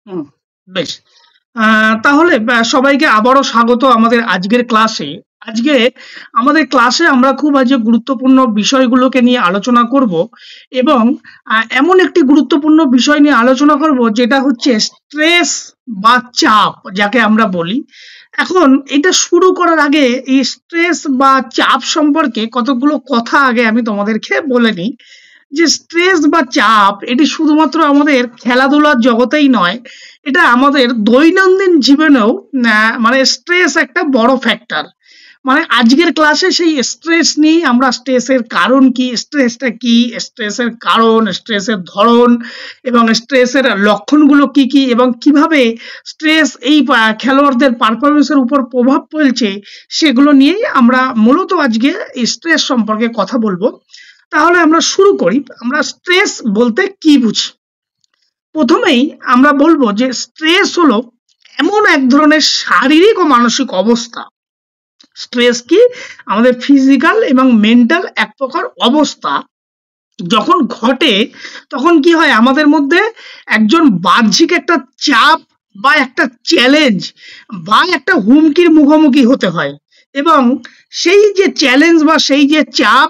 হুম, বেশ। তাহলে সবাইকে আবারও স্বাগত আমাদের আজকের ক্লাসে। আজকে আমাদের ক্লাসে আমরা খুব আজকে গুরুত্বপূর্ণ বিষয়গুলোকে নিয়ে আলোচনা করব এবং এমন একটি গুরুত্বপূর্ণ বিষয় নিয়ে আলোচনা করব যেটা হচ্ছে স্ট্রেস বা চাপ যাকে আমরা বলি। এখন এটা শুরু করার আগে এই স্ট্রেস বা চাপ সম্পর্কে কতগুলো কথা আগে আমি তোমাদেরকে বলে নিই। যে স্ট্রেস বা চাপ এটি শুধুমাত্র আমাদের খেলাধুলার জগতেই নয়, এটা আমাদের দৈনন্দিন জীবনেও মানে স্ট্রেস একটা বড় ফ্যাক্টর। মানে আজকের ক্লাসে সেই স্ট্রেস নিয়ে আমরা স্ট্রেসের কারণ কি, স্ট্রেসটা কি, স্ট্রেসের কারণ, স্ট্রেসের ধরন এবং স্ট্রেসের লক্ষণগুলো কি কি এবং কিভাবে স্ট্রেস এই খেলোয়াড়দের পারফরমেন্সের উপর প্রভাব ফেলছে, সেগুলো নিয়েই আমরা মূলত আজকে স্ট্রেস সম্পর্কে কথা বলবো। তাহলে আমরা শুরু করি। আমরা স্ট্রেস বলতে কি বুঝি? প্রথমেই আমরা বলবো যে স্ট্রেস হলো এমন এক ধরনের শারীরিক ও মানসিক অবস্থা। স্ট্রেস কি? আমাদের ফিজিক্যাল এবং মেন্টাল এক প্রকার অবস্থা। যখন ঘটে তখন কি হয়, আমাদের মধ্যে একজন বাহ্যিক একটা চাপ বা একটা চ্যালেঞ্জ বা একটা হুমকির মুখোমুখি হতে হয় এবং সেই যে চ্যালেঞ্জ বা সেই যে চাপ,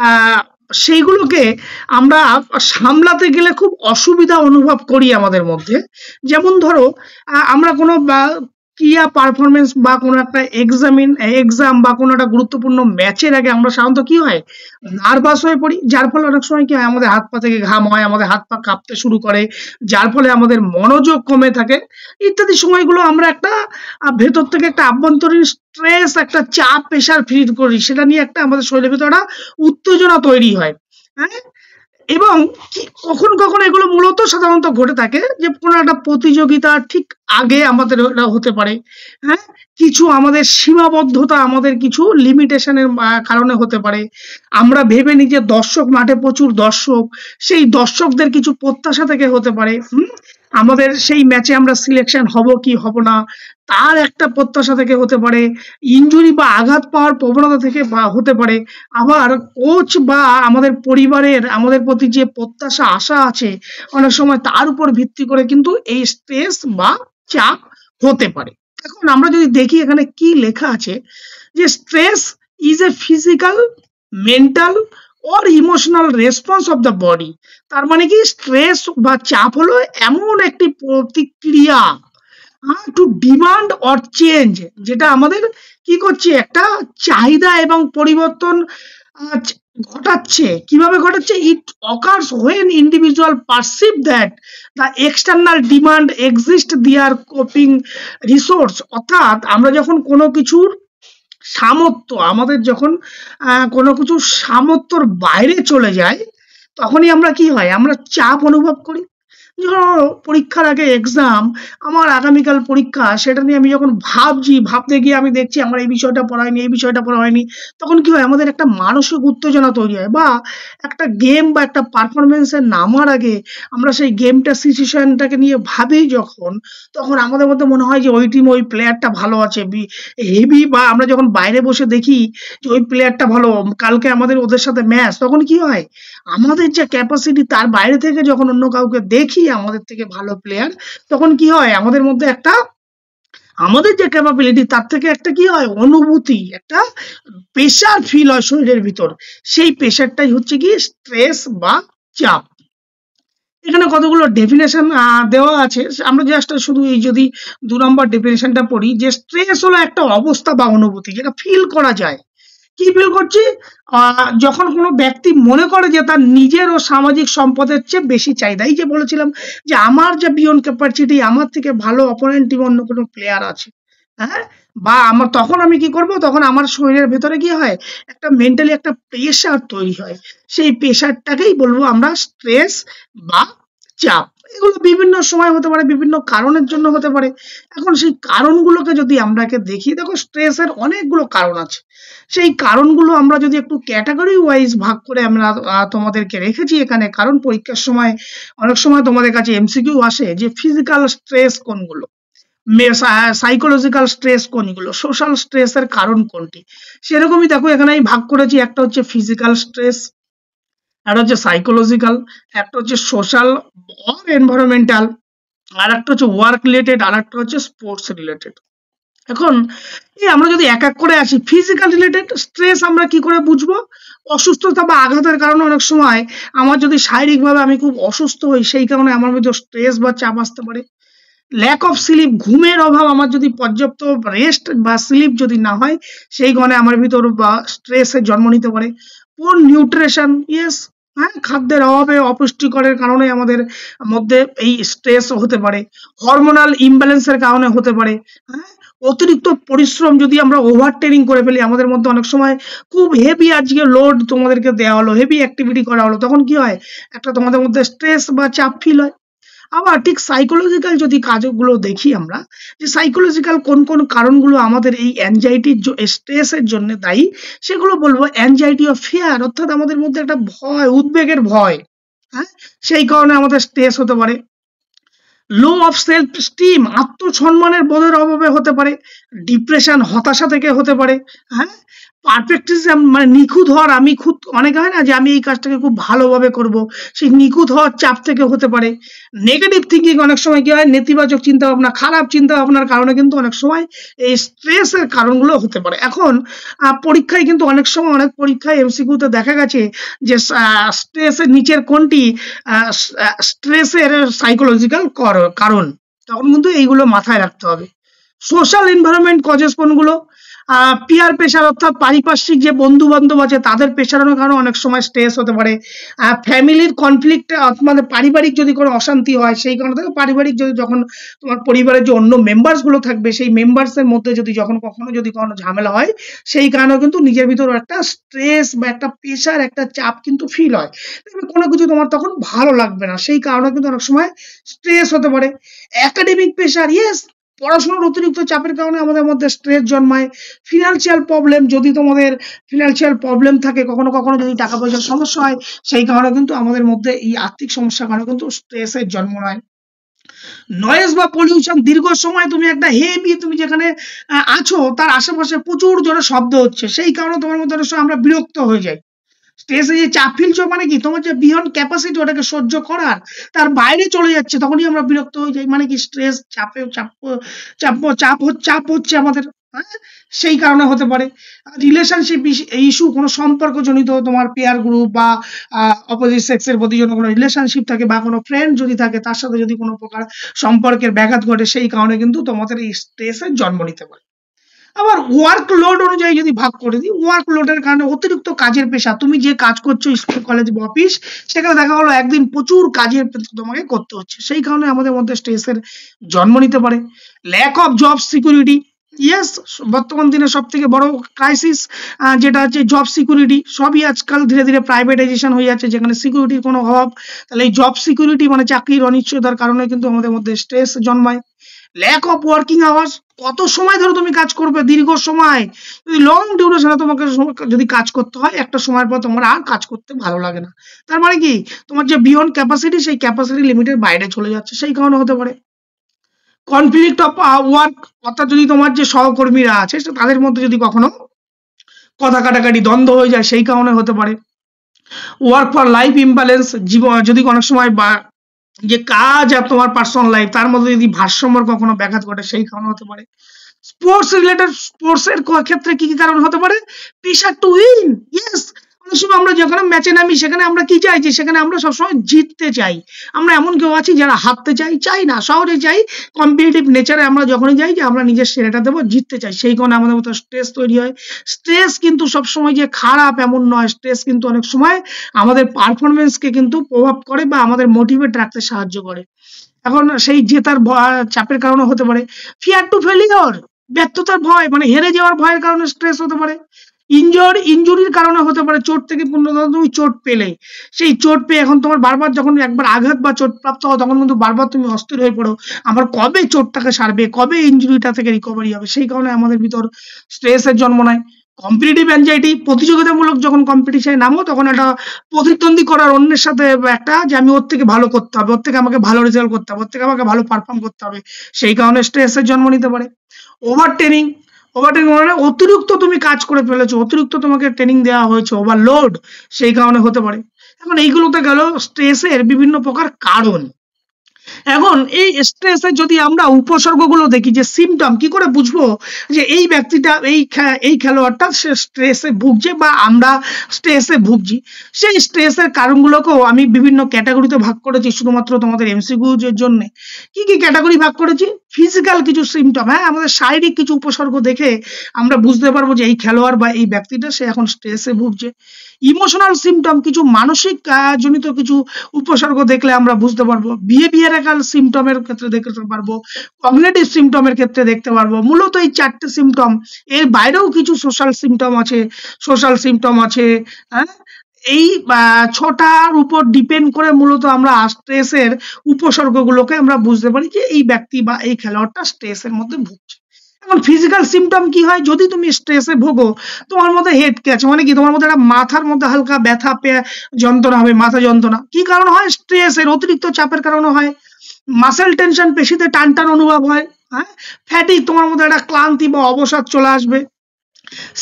আহ, সেইগুলোকে আমরা সামলাতে গেলে খুব অসুবিধা অনুভব করি আমাদের মধ্যে। যেমন ধরো, আমরা কোনো ক্রিয়া পারফরমেন্স বা কোনো একটা এক্সাম বা কোনো একটা গুরুত্বপূর্ণ ম্যাচের আগে আমরা সাধারণত কি হয়, নার্ভাস হয়ে পড়ি, যার ফলে অনেক সময় কি হয়, আমাদের হাত পা থেকে ঘাম হয়, আমাদের হাত পা কাঁপতে শুরু করে, যার ফলে আমাদের মনোযোগ কমে থাকে। ইত্যাদি সময়গুলো আমরা একটা ভেতর থেকে একটা আভ্যন্তরীণ স্ট্রেস, একটা চাপ, প্রেশার ফিল করি, সেটা নিয়ে একটা আমাদের শরীরের ভিতরে একটা উত্তেজনা তৈরি হয়। হ্যাঁ, এবং কখন কখন এগুলো মূলত সাধারণত ঘটে থাকে যে কোনো একটা প্রতিযোগিতার ঠিক আগে আমাদের এটা হতে পারে। হ্যাঁ, কিছু আমাদের সীমাবদ্ধতা, আমাদের কিছু লিমিটেশনের কারণে হতে পারে। আমরা ভেবে নিই যে দর্শক, মাঠে প্রচুর দর্শক, সেই দর্শকদের কিছু প্রত্যাশা থেকে হতে পারে। আমাদের সেই ম্যাচে আমরা সিলেকশন হব কি হব না, তার একটা প্রত্যাশা থেকে হতে পারে। ইনজুরি বা আঘাত পাওয়ার প্রবণতা থেকে বা হতে পারে। আবার কোচ বা আমাদের পরিবারের আমাদের প্রতি যে প্রত্যাশা আশা আছে, অনেক সময় তার উপর ভিত্তি করে কিন্তু এই স্ট্রেস বা চাপ হতে পারে। এখন আমরা যদি দেখি এখানে কি লেখা আছে, যে stress is a physical, mental or emotional response of the body. তার মানে কি, স্ট্রেস বা চাপ হলো এমন একটি প্রতিক্রিয়া টু ডিমান্ড অর চেঞ্জ, যেটা আমাদের কি করছে, একটা চাহিদা এবং পরিবর্তন আহ, ঘটাচ্ছে। কিভাবে ঘটাচ্ছে? ইট occurs when individual perceive that the external demand exist দিয়ার কোপিং রিসোর্স। অর্থাৎ আমরা যখন কোনো কিছুর সামর্থ্য, আমাদের যখন কোনো কিছুর সামর্থ্যর বাইরে চলে যায়, তখনই আমরা কি হয়, আমরা চাপ অনুভব করি। ধরো পরীক্ষার আগে এক্সাম, আমার আগামীকাল পরীক্ষা, সেটা নিয়ে আমি যখন ভাবতে গিয়ে আমি দেখছি আমার এই বিষয়টা পড়া হয়নি, এই বিষয়টা পড়া হয়নি, তখন কি হয়, আমাদের একটা মানসিক উত্তেজনা তৈরি হয়। বা একটা গেম বা একটা পারফরমেন্সে নামার আগে আমরা সেই গেমটা সিচুয়েশনটাকে নিয়ে ভাবি যখন, তখন আমাদের মধ্যে মনে হয় যে ওই টিম, ওই প্লেয়ারটা ভালো আছে, হেভি। বা আমরা যখন বাইরে বসে দেখি যে ওই প্লেয়ারটা ভালো, কালকে আমাদের ওদের সাথে ম্যাচ, তখন কি হয়, আমাদের যে ক্যাপাসিটি তার বাইরে থেকে যখন অন্য কাউকে দেখি আমাদের থেকে ভালো প্লেয়ার, তখন কি হয়, আমাদের মধ্যে একটা, আমাদের যে ক্যাপাবিলিটি তার থেকে একটা কি হয়, অনুভূতি, একটা প্রেশার ফিল হয় শরীরের ভিতর। সেই প্রেশারটাই হচ্ছে কি স্ট্রেস বা চাপ। এখানে কতগুলো ডেফিনেশন দেওয়া আছে, আমরা জাস্ট শুধু এই যদি 2 নম্বর ডেফিনেশনটা পড়ি, যে স্ট্রেস হলো একটা অবস্থা বা অনুভূতি যেটা ফিল করা যায়। কি ফিল করছি? যখন কোনো ব্যক্তি মনে করে যে তার নিজের ও সামাজিক সম্পদের চেয়ে বেশি চাহিদা। এই যে বলেছিলাম যে আমার যে বিয়ন্ড ক্যাপাসিটি, আমার থেকে ভালো অপোনেন্ট টিম অন্য কোনো প্লেয়ার আছে। হ্যাঁ, বা আমার তখন আমি কি করব, তখন আমার শরীরের ভেতরে কি হয়, একটা মেন্টালি একটা প্রেশার তৈরি হয়। সেই প্রেশারটাকেই বলবো আমরা স্ট্রেস বা চাপ। এগুলো বিভিন্ন সময় হতে পারে, বিভিন্ন কারণের জন্য হতে পারে। এখন সেই কারণগুলোকে যদি আমরাকে দেখি, দেখো স্ট্রেসের অনেকগুলো কারণ আছে। সেই কারণগুলো আমরা যদি একটু ক্যাটাগরি ওয়াইজ ভাগ করে আমরা তোমাদেরকে রেখেছি এখানে, কারণ পরীক্ষার সময় অনেক সময় তোমাদের কাছে এমসিকিউ আসে যে ফিজিক্যাল স্ট্রেস কোনগুলো, সাইকোলজিক্যাল স্ট্রেস কোনগুলো, সোশ্যাল স্ট্রেসের কারণ কোনটি। সেরকমই দেখো এখানে আমি ভাগ করেছি, একটা হচ্ছে ফিজিক্যাল স্ট্রেস, একটা হচ্ছে সাইকোলজিক্যাল, একটা হচ্ছে সোশ্যাল অর এনভায়রনমেন্টাল। আর একটা হচ্ছে ওয়ার্ক রিলেটেড, আর একটা হচ্ছে স্পোর্টস রিলেটেড। এখন এই আমরা যদি এক এক করে আসি, ফিজিক্যাল রিলেটেড স্ট্রেস আমরা কি করে বুঝবো? অসুস্থতা বা আঘাতের কারণে অনেক সময় আমার যদি শারীরিকভাবে আমি খুব অসুস্থ হই, সেই কারণে আমার মধ্যে স্ট্রেস বা চাপ আসতে পারে। ল্যাক অফ স্লিপ, ঘুমের অভাব, আমার যদি পর্যাপ্ত রেস্ট বা স্লিপ যদি না হয়, সেই কারণে আমার ভিতর বা স্ট্রেসের জন্ম নিতে পারে। পুর নিউট্রিশন, ইয়েস, হ্যাঁ, খাদ্যের অভাবে অপুষ্টিকরের কারণে আমাদের মধ্যে এই স্ট্রেস হতে পারে। হরমোনাল ইমব্যালেন্সের কারণে হতে পারে। হ্যাঁ, অতিরিক্ত পরিশ্রম যদি আমরা ওভার ট্রেনিং করে ফেলি, আমাদের মধ্যে অনেক সময় খুব হেভি আজকে লোড তোমাদেরকে দেওয়া হলো, হেভি অ্যাক্টিভিটি করা হলো, তখন কি হয়, একটা তোমাদের মধ্যে স্ট্রেস বা চাপ ফিল হয়। আবার ঠিক সাইকোলজিক্যাল যদি কাজগুলো দেখি আমরা, যে সাইকোলজিক্যাল কোন কোন কারণগুলো আমাদের এই অ্যাংজাইটির স্ট্রেসের জন্য দায়ী, সেগুলো বলবো অ্যাংজাইটি অফ ফিয়ার, অর্থাৎ আমাদের মধ্যে একটা ভয়, উদ্বেগের ভয়, হ্যাঁ, সেই কারণে আমাদের স্ট্রেস হতে পারে। লো অফ সেলফ স্টিম, আত্মসম্মানের বোধের অভাবে হতে পারে। ডিপ্রেশন, হতাশা থেকে হতে পারে। হ্যাঁ, পারফেক্টিজম, মানে নিখুঁত হওয়ার, আমি খুব, অনেকে হয় না যে আমি এই কাজটাকে খুব ভালোভাবে করব, সেই নিখুঁত হওয়ার চাপ থেকে হতে পারে। নেগেটিভ থিঙ্কিং, অনেক সময় কি হয়, নেতিবাচক চিন্তা ভাবনা, খারাপ চিন্তা ভাবনার কারণে কিন্তু অনেক সময় এই স্ট্রেসের কারণগুলো হতে পারে। এখন পরীক্ষায় কিন্তু অনেক সময়, অনেক পরীক্ষায় এমসিকিউতে দেখা গেছে যে স্ট্রেসের নিচের কোনটি স্ট্রেসের সাইকোলজিক্যাল কারণ, তখন কিন্তু এইগুলো মাথায় রাখতে হবে। সোশ্যাল এনভায়রনমেন্ট কজেস কোনগুলো? পিয়ার প্রেশার, অর্থাৎ পারিপার্শ্বিক যে বন্ধু বান্ধব আছে তাদের প্রেশারের কারণে অনেক সময় স্ট্রেস হতে পারে। ফ্যামিলির কনফ্লিক্ট, মানে পারিবারিক যদি কোনো অশান্তি হয়, সেই কারণে থেকে পারিবারিক যদি, যখন তোমার পরিবারের যে অন্য মেম্বার্স গুলো থাকবে, সেই মেম্বার্স এর মধ্যে যদি যখন কখনো যদি কোনো ঝামেলা হয়, সেই কারণেও কিন্তু নিজের ভিতর একটা স্ট্রেস বা একটা প্রেশার, একটা চাপ কিন্তু ফিল হয়। কোনো কিছু তোমার তখন ভালো লাগবে না, সেই কারণে কিন্তু অনেক সময় স্ট্রেস হতে পারে। একাডেমিক প্রেশার, ইয়েস, পড়াশোনার অতিরিক্ত চাপের কারণে আমাদের মধ্যে স্ট্রেস জন্মায়। ফিনান্সিয়াল প্রবলেম, যদি তোমাদের ফিনান্সিয়াল প্রবলেম থাকে, কখনো কখনো যদি টাকা পয়সার সমস্যা হয়, সেই কারণে কিন্তু আমাদের মধ্যে এই আর্থিক সমস্যার কারণে কিন্তু স্ট্রেসের জন্ম নেয়। নয়েজ বা পলিউশন, দীর্ঘ সময় তুমি একটা হেভি, তুমি যেখানে আছো তার আশেপাশে প্রচুর জোরে শব্দ হচ্ছে, সেই কারণে তোমার মধ্যে অনেক সময় আমরা বিরক্ত হয়ে যাই। স্ট্রেসে যে চাপ ফিলছো, মানে কি, তোমার যে বিয়ন্ড ক্যাপাসিটি ওটাকে সহ্য করার, তার বাইরে চলে যাচ্ছে, তখনই আমরা বিরক্ত হয়ে যাই। মানে কি, স্ট্রেস, চাপে চাপ চাপ চাপ চাপ হচ্ছে আমাদের, হ্যাঁ, সেই কারণে হতে পারে। রিলেশনশিপ ইস্যু, কোনো সম্পর্কজনিত, তোমার পেয়ার গ্রুপ বা অপোজিট সেক্সের প্রতি যদি কোনো রিলেশনশিপ থাকে, বা কোনো ফ্রেন্ড যদি থাকে, তার সাথে যদি কোনো প্রকার সম্পর্কের ব্যাঘাত ঘটে, সেই কারণে কিন্তু তোমাদের এই স্ট্রেসের জন্ম নিতে পারে। আবার ওয়ার্ক লোড অনুযায়ী যদি ভাগ করে দিই, ওয়ার্ক লোডের কারণে অতিরিক্ত কাজের পেশা, তুমি যে কাজ করছো স্কুল, কলেজ বা অফিস, সেখানে দেখা হলো একদিন প্রচুর কাজের তোমাকে করতে হচ্ছে, সেই কারণে আমাদের মধ্যে স্ট্রেসের জন্ম নিতে পারে। Lack of job security, yes, বর্তমান দিনে সব থেকে বড় ক্রাইসিস যেটা হচ্ছে জব সিকিউরিটি। সবই আজকাল ধীরে ধীরে প্রাইভেটাইজেশন হয়ে যাচ্ছে, যেখানে সিকিউরিটির কোনো অভাব। তাহলে এই জব সিকিউরিটি মানে চাকরির অনিশ্চয়তার কারণে কিন্তু আমাদের মধ্যে স্ট্রেস জন্মায়। ল্যাক অফ ওয়ার্কিং আওয়ার্স, কত সময় ধরে তুমি কাজ করবে, দীর্ঘ সময় যদি লং ডিউরেশনে তোমাকে যদি কাজ করতে হয়, একটা সময়ের পর তোমার আর কাজ করতে ভালো লাগে না। তার মানে কি, তোমার যে বিয়ন্ড ক্যাপাসিটি, সেই ক্যাপাসিটি লিমিটের বাইরে চলে যাচ্ছে, সেই কারণে হতে পারে। কনফ্লিক্ট অফ ওয়ার্ক, অর্থাৎ যদি তোমার যে সহকর্মীরা আছে তাদের মধ্যে যদি কখনো কথা কাটাকাটি, দ্বন্দ্ব হয়ে যায়, সেই কারণে হতে পারে। ওয়ার্ক ফর লাইফ ইমব্যালেন্স, জীবন যদি অনেক সময় বা যে কাজ আর তোমার পার্সোনাল লাইফ, তার মধ্যে যদি ভারসাম্যর কখনো ব্যাঘাত ঘটে, সেই কারণে হতে পারে। স্পোর্টস রিলেটেড, স্পোর্টস এর ক্ষেত্রে কি কি কারণ হতে পারে? প্রেশার টু উইন, ইয়েস, অনেক সময় আমরা যখন ম্যাচে নামি, সেখানে আমরা কি চাইছি, সেখানে আমরা সবসময় জিততে চাই। আমরা এমন কেউ আছি যারা হারতে চাই না, সহজে চাই। কম্পিটিটিভ নেচারে আমরা যখনই যাই যে আমরা নিজের সেরাটা দেবো, জিততে চাই, সেই কারণে আমাদের মতো স্ট্রেস তৈরি হয়। স্ট্রেস কিন্তু সবসময় যে খারাপ এমন নয়, স্ট্রেস কিন্তু অনেক সময় আমাদের পারফরমেন্সকে কিন্তু প্রভাব করে বা আমাদের মোটিভেট রাখতে সাহায্য করে। এখন সেই জেতার চাপের কারণে হতে পারে। ফিয়ার টু ফেলিওর, ব্যর্থতার ভয়, মানে হেরে যাওয়ার ভয়ের কারণে স্ট্রেস হতে পারে। ইনজুরির কারণে হতে পারে। চোট থেকে তুমি চোট পেলে, সেই চোট পেয়ে এখন তোমার বারবার, যখন একবার আঘাত বা চোট প্রাপ্ত হয়, তখন কিন্তু বারবার তুমি অস্থির হয়ে পড়ো, আমার কবে চোটটাকে সারবে, কবে ইনজুরিটা থেকে রিকভারি হবে, সেই কারণে আমাদের ভিতর স্ট্রেসের জন্ম নেয়। কম্পিটিটিভ অ্যাংজাইটি, প্রতিযোগিতামূলক যখন কম্পিটিশনে নামো, তখন একটা প্রতিদ্বন্দ্বী করার অন্যের সাথে একটা, যে আমি ওর থেকে ভালো করতে হবে, ওর থেকে আমাকে ভালো রেজাল্ট করতে হবে, ওর থেকে আমাকে ভালো পারফর্ম করতে হবে, সেই কারণে স্ট্রেসের জন্ম নিতে পারে। ওভার ট্রেনিং, মানে অতিরিক্ত তুমি কাজ করে ফেলেছো, অতিরিক্ত তোমাকে ট্রেনিং দেওয়া হয়েছে, ওভারলোড, সেই কারণে হতে পারে। এখন এইগুলোতে গেল স্ট্রেসের বিভিন্ন প্রকার কারণ। এখন এই স্ট্রেসের যদি আমরা উপসর্গগুলো দেখি, যে সিমটম কি করে বুঝবো যে এই ব্যক্তিটা এই খেলোয়াড়টা সে স্ট্রেসে ভুগছে বা আমরা স্ট্রেসে ভুগছি। সেই স্ট্রেসের কারণগুলোকেও আমি বিভিন্ন ক্যাটাগরিতে ভাগ করেছি শুধুমাত্র তোমাদের এমসিকিউ এর জন্য। কি কি ক্যাটাগরি ভাগ করেছি? ফিজিক্যাল কিছু সিমটম, হ্যাঁ, আমাদের শারীরিক কিছু উপসর্গ দেখে আমরা বুঝতে পারবো যে এই খেলোয়াড় বা এই ব্যক্তিটা সে এখন স্ট্রেসে ভুগছে। ইমোশনাল সিমটম, কিছু মানসিক জনিত কিছু উপসর্গ দেখলে আমরা বুঝতে পারবো। বিহেভিয়ারাল সিমটমের ক্ষেত্রে দেখতে পারবো, কগনিটিভ সিমটমের ক্ষেত্রে দেখতে পারবো। মূলত এই 4টে সিমটম, এর বাইরেও কিছু সোশ্যাল সিমটম আছে, হ্যাঁ। এই 6টার উপর ডিপেন্ড করে মূলত আমরা স্ট্রেসের উপসর্গগুলোকে আমরা বুঝতে পারি যে এই ব্যক্তি বা এই খেলোয়াড়টা স্ট্রেসের মধ্যে ভুগছে। এখন ফিজিক্যাল সিমটম কি হয়? যদি তুমি স্ট্রেসে ভোগো, তোমার মধ্যে হেড ক্যাচ, মানে কি তোমার মধ্যে একটা মাথার মধ্যে হালকা ব্যথা যন্ত্রণা হবে, মাথা যন্ত্রণা। কি কারণ হয়? স্ট্রেসের অতিরিক্ত চাপের কারণে হয়। মাসেল টেনশন, পেশিতে টান টান অনুভব হয়, হ্যাঁ। ফ্যাটিক, তোমার মধ্যে একটা ক্লান্তি বা অবসাদ চলে আসবে।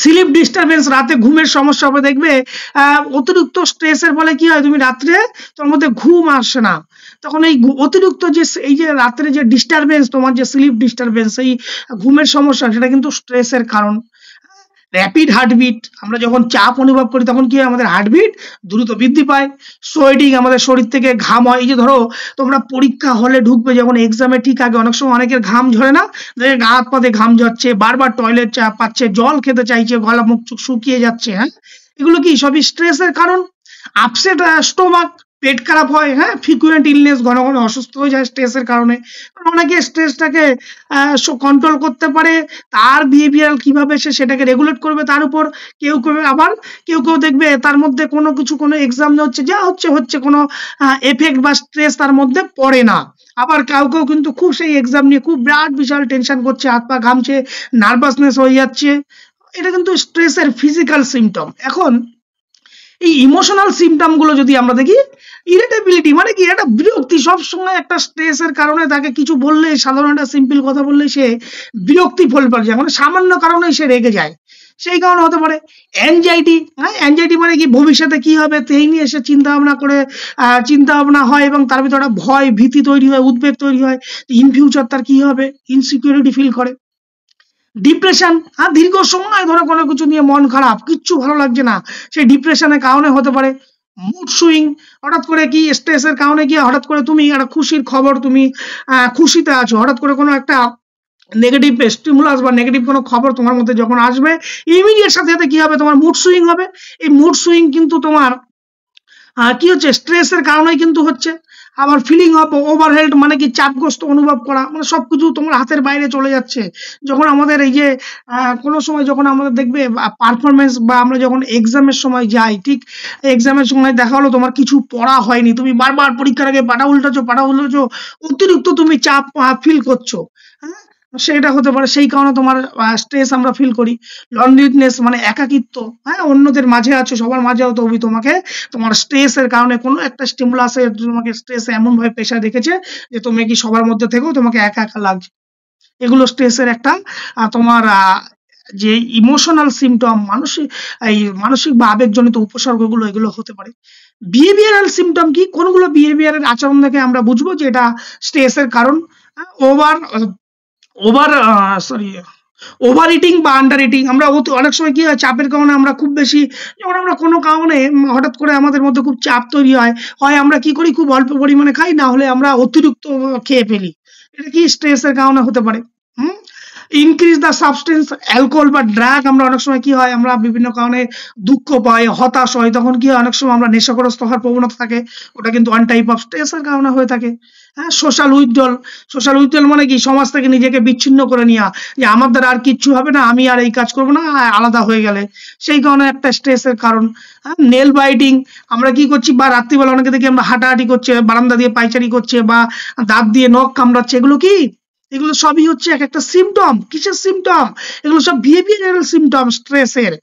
স্লিপ ডিস্টারবেন্স, রাতে ঘুমের সমস্যা হবে। দেখবে অতিরিক্ত স্ট্রেসের ফলে কি হয়, তুমি রাত্রে তোমার মধ্যে ঘুম আসে না, তখন এই অতিরিক্ত যে এই যে রাত্রে যে ডিস্টারবেন্স, তোমার যে স্লিপ ডিস্টারবেন্স, এই ঘুমের সমস্যা, সেটা কিন্তু স্ট্রেসের কারণ। র্যাপিড হার্টবিট, আমরা যখন চাপ অনুভব করি তখন কি হয়, আমাদের হার্টবিট দ্রুত বৃদ্ধি পায়। সোয়েটিং, আমাদের শরীর থেকে ঘাম হয়। এই যে ধরো তোমরা পরীক্ষা হলে ঢুকবে, যখন এক্সামে ঠিক আগে অনেক সময় অনেকের ঘাম ঝরে না, গা হাত পাতে ঘাম ঝরছে, বারবার টয়লেট পাচ্ছে, জল খেতে চাইছে, গলা মুখ চোখ শুকিয়ে যাচ্ছে, হ্যাঁ। এগুলো কি সবই স্ট্রেসের কারণ। আপসেট স্টোমাক, পেট খারাপ হয়, হ্যাঁ। ফ্রিকুয়েন্ট ইলনেস, ঘন ঘন অসুস্থ হয়ে যায় স্ট্রেসের কারণে। অনেকে স্ট্রেসটাকে কন্ট্রোল করতে পারে, তার বিহেভিয়ার কিভাবে সে সেটাকে রেগুলেট করবে তার উপর। কেউ কেউ আবার কেউ দেখবে তার মধ্যে কোনো কিছু, কোনো এক্সাম হচ্ছে, যা হচ্ছে কোনো এফেক্ট বা স্ট্রেস তার মধ্যে পড়ে না। আবার কেউ কিন্তু খুব সেই এক্সাম নিয়ে খুব বিরাট বিশাল টেনশন করছে, হাত পা ঘামছে, নার্ভাসনেস হয়ে যাচ্ছে। এটা কিন্তু স্ট্রেসের ফিজিক্যাল সিমটম। এখন এই ইমোশনাল সিমটম গুলো যদি আমরা দেখি, ইরিটেবিলিটি, মানে কি একটা বিরক্তি, সব সময় একটা স্ট্রেসের কারণে তাকে কিছু বললে, সাধারণ একটা সিম্পল কথা বললে সে বিরক্তি ফল পাওয়া যায়, মানে সামান্য কারণেই সে রেগে যায়। সেই কারণে হতে পারে অ্যাংজাইটি, হ্যাঁ। অ্যাংজাইটি মানে কি, ভবিষ্যতে কি হবে সেই নিয়ে সে চিন্তা ভাবনা হয়, এবং তার ভিতরে একটা ভয়, ভীতি তৈরি হয়, উদ্বেগ তৈরি হয়, ইন ফিউচার তার কি হবে, ইনসিকিউরিটি ফিল করে। ডিপ্রেশন, হ্যাঁ, দীর্ঘ সময় ধরে কোনো কিছু নিয়ে মন খারাপ, কিচ্ছু ভালো লাগছে না, সেই ডিপ্রেশনের কারণে হতে পারে। মুড সুইং, হঠাৎ করে কি স্ট্রেসের কারণে গিয়ে হঠাৎ করে তুমি একটা খুশির খবর, তুমি খুশিতে আছো, হঠাৎ করে কোনো একটা নেগেটিভ স্টিমুলাস বা নেগেটিভ কোনো খবর তোমার মধ্যে যখন আসবে, ইমিডিয়েট সাথে সাথে কি হবে, তোমার মুড সুইং হবে। এই মুড সুইং কিন্তু তোমার কি হচ্ছে, স্ট্রেসের কারণেই কিন্তু হচ্ছে। আবার ফিলিং অফ ওভারহেল্ড, মানে কি চাপগ্রস্ত অনুভব করা, মানে সবকিছু তোমার হাতের বাইরে চলে যাচ্ছে। যখন আমাদের এই যে কোনো সময় যখন আমাদের দেখবে পারফরমেন্স, বা আমরা যখন এক্সামের সময় যাই, ঠিক এক্সামের সময় দেখা হলো তোমার কিছু পড়া হয়নি, তুমি বারবার পরীক্ষার আগে পাটা উল্টাছো, অতিরিক্ত তুমি চাপ ফিল করছো, হ্যাঁ। সেটা হতে পারে, সেই কারণে তোমার স্ট্রেস আমরা ফিল করি। লনলিনেস, মানে একাকিত্ব, হ্যাঁ, অন্যদের মাঝে আছো, সবার মাঝেও তবু তোমাকে তোমার স্ট্রেসের কারণে কোনো একটা স্টিমুলাসে তোমাকে স্ট্রেস এমন ভাবে প্রেশার রেখেছে যে তুমি কি সবার মধ্যে থেকেও তোমাকে একা একা লাগছে। এগুলো স্ট্রেসের একটা তোমার যে ইমোশনাল সিমটম, মানসিক বা আবেগজনিত উপসর্গগুলো, এগুলো হতে পারে। বিহেভিয়ারাল সিমটম কি, কোনগুলো বিহেভিয়ারের আচরণ দেখে আমরা বুঝবো যে এটা স্ট্রেসের কারণ। Over over sorry over eating বা আন্ডার ইটিং, আমরা অনেক সময় কি হয়, চাপের কারণে আমরা খুব বেশি, যখন আমরা কোনো কারণে হঠাৎ করে আমাদের মধ্যে খুব চাপ তৈরি হয়, হয় আমরা কি করি, খুব অল্প পরিমাণে খাই, না হলে আমরা অতিরিক্ত খেয়ে ফেলি। এটা কি স্ট্রেসের কারণে হতে পারে। হুম। ইনক্রিজ দ্য সাবস্টেন্স, অ্যালকোহল বা ড্রাগ, আমরা অনেক সময় কি হয়, আমরা বিভিন্ন কারণে দুঃখ পাই, হতাশ হয়, তখন কি হয়, অনেক সময় আমরা নেশাগ্রস্ত হওয়ার প্রবণতা থাকে, ওটা কিন্তু ওয়ান টাইপ অফ স্ট্রেসের কারণে হয়ে থাকে। হ্যাঁ। সোশ্যাল উইথড্রল মানে কি, সমাজ থেকে নিজেকে বিচ্ছিন্ন করে নেওয়া, যে আমার দ্বারা আর কিচ্ছু হবে না, আমি আর এই কাজ করবো না, আলাদা হয়ে গেলে, সেই কারণে একটা স্ট্রেসের কারণ। হ্যাঁ। নেল বাইটিং, আমরা কি করছি, বা রাত্রিবেলা অনেকে দেখি আমরা হাঁটাহাঁটি করছে, বারান্দা দিয়ে পায়চারি করছে, বা দাঁত দিয়ে নখ কামড়াচ্ছে, এগুলো কি, এগুলো সবই হচ্ছে এক একটা সিমটম। কিসের সিমটম? এগুলো সব বিহেভিয়ারাল সিমটম স্ট্রেসের।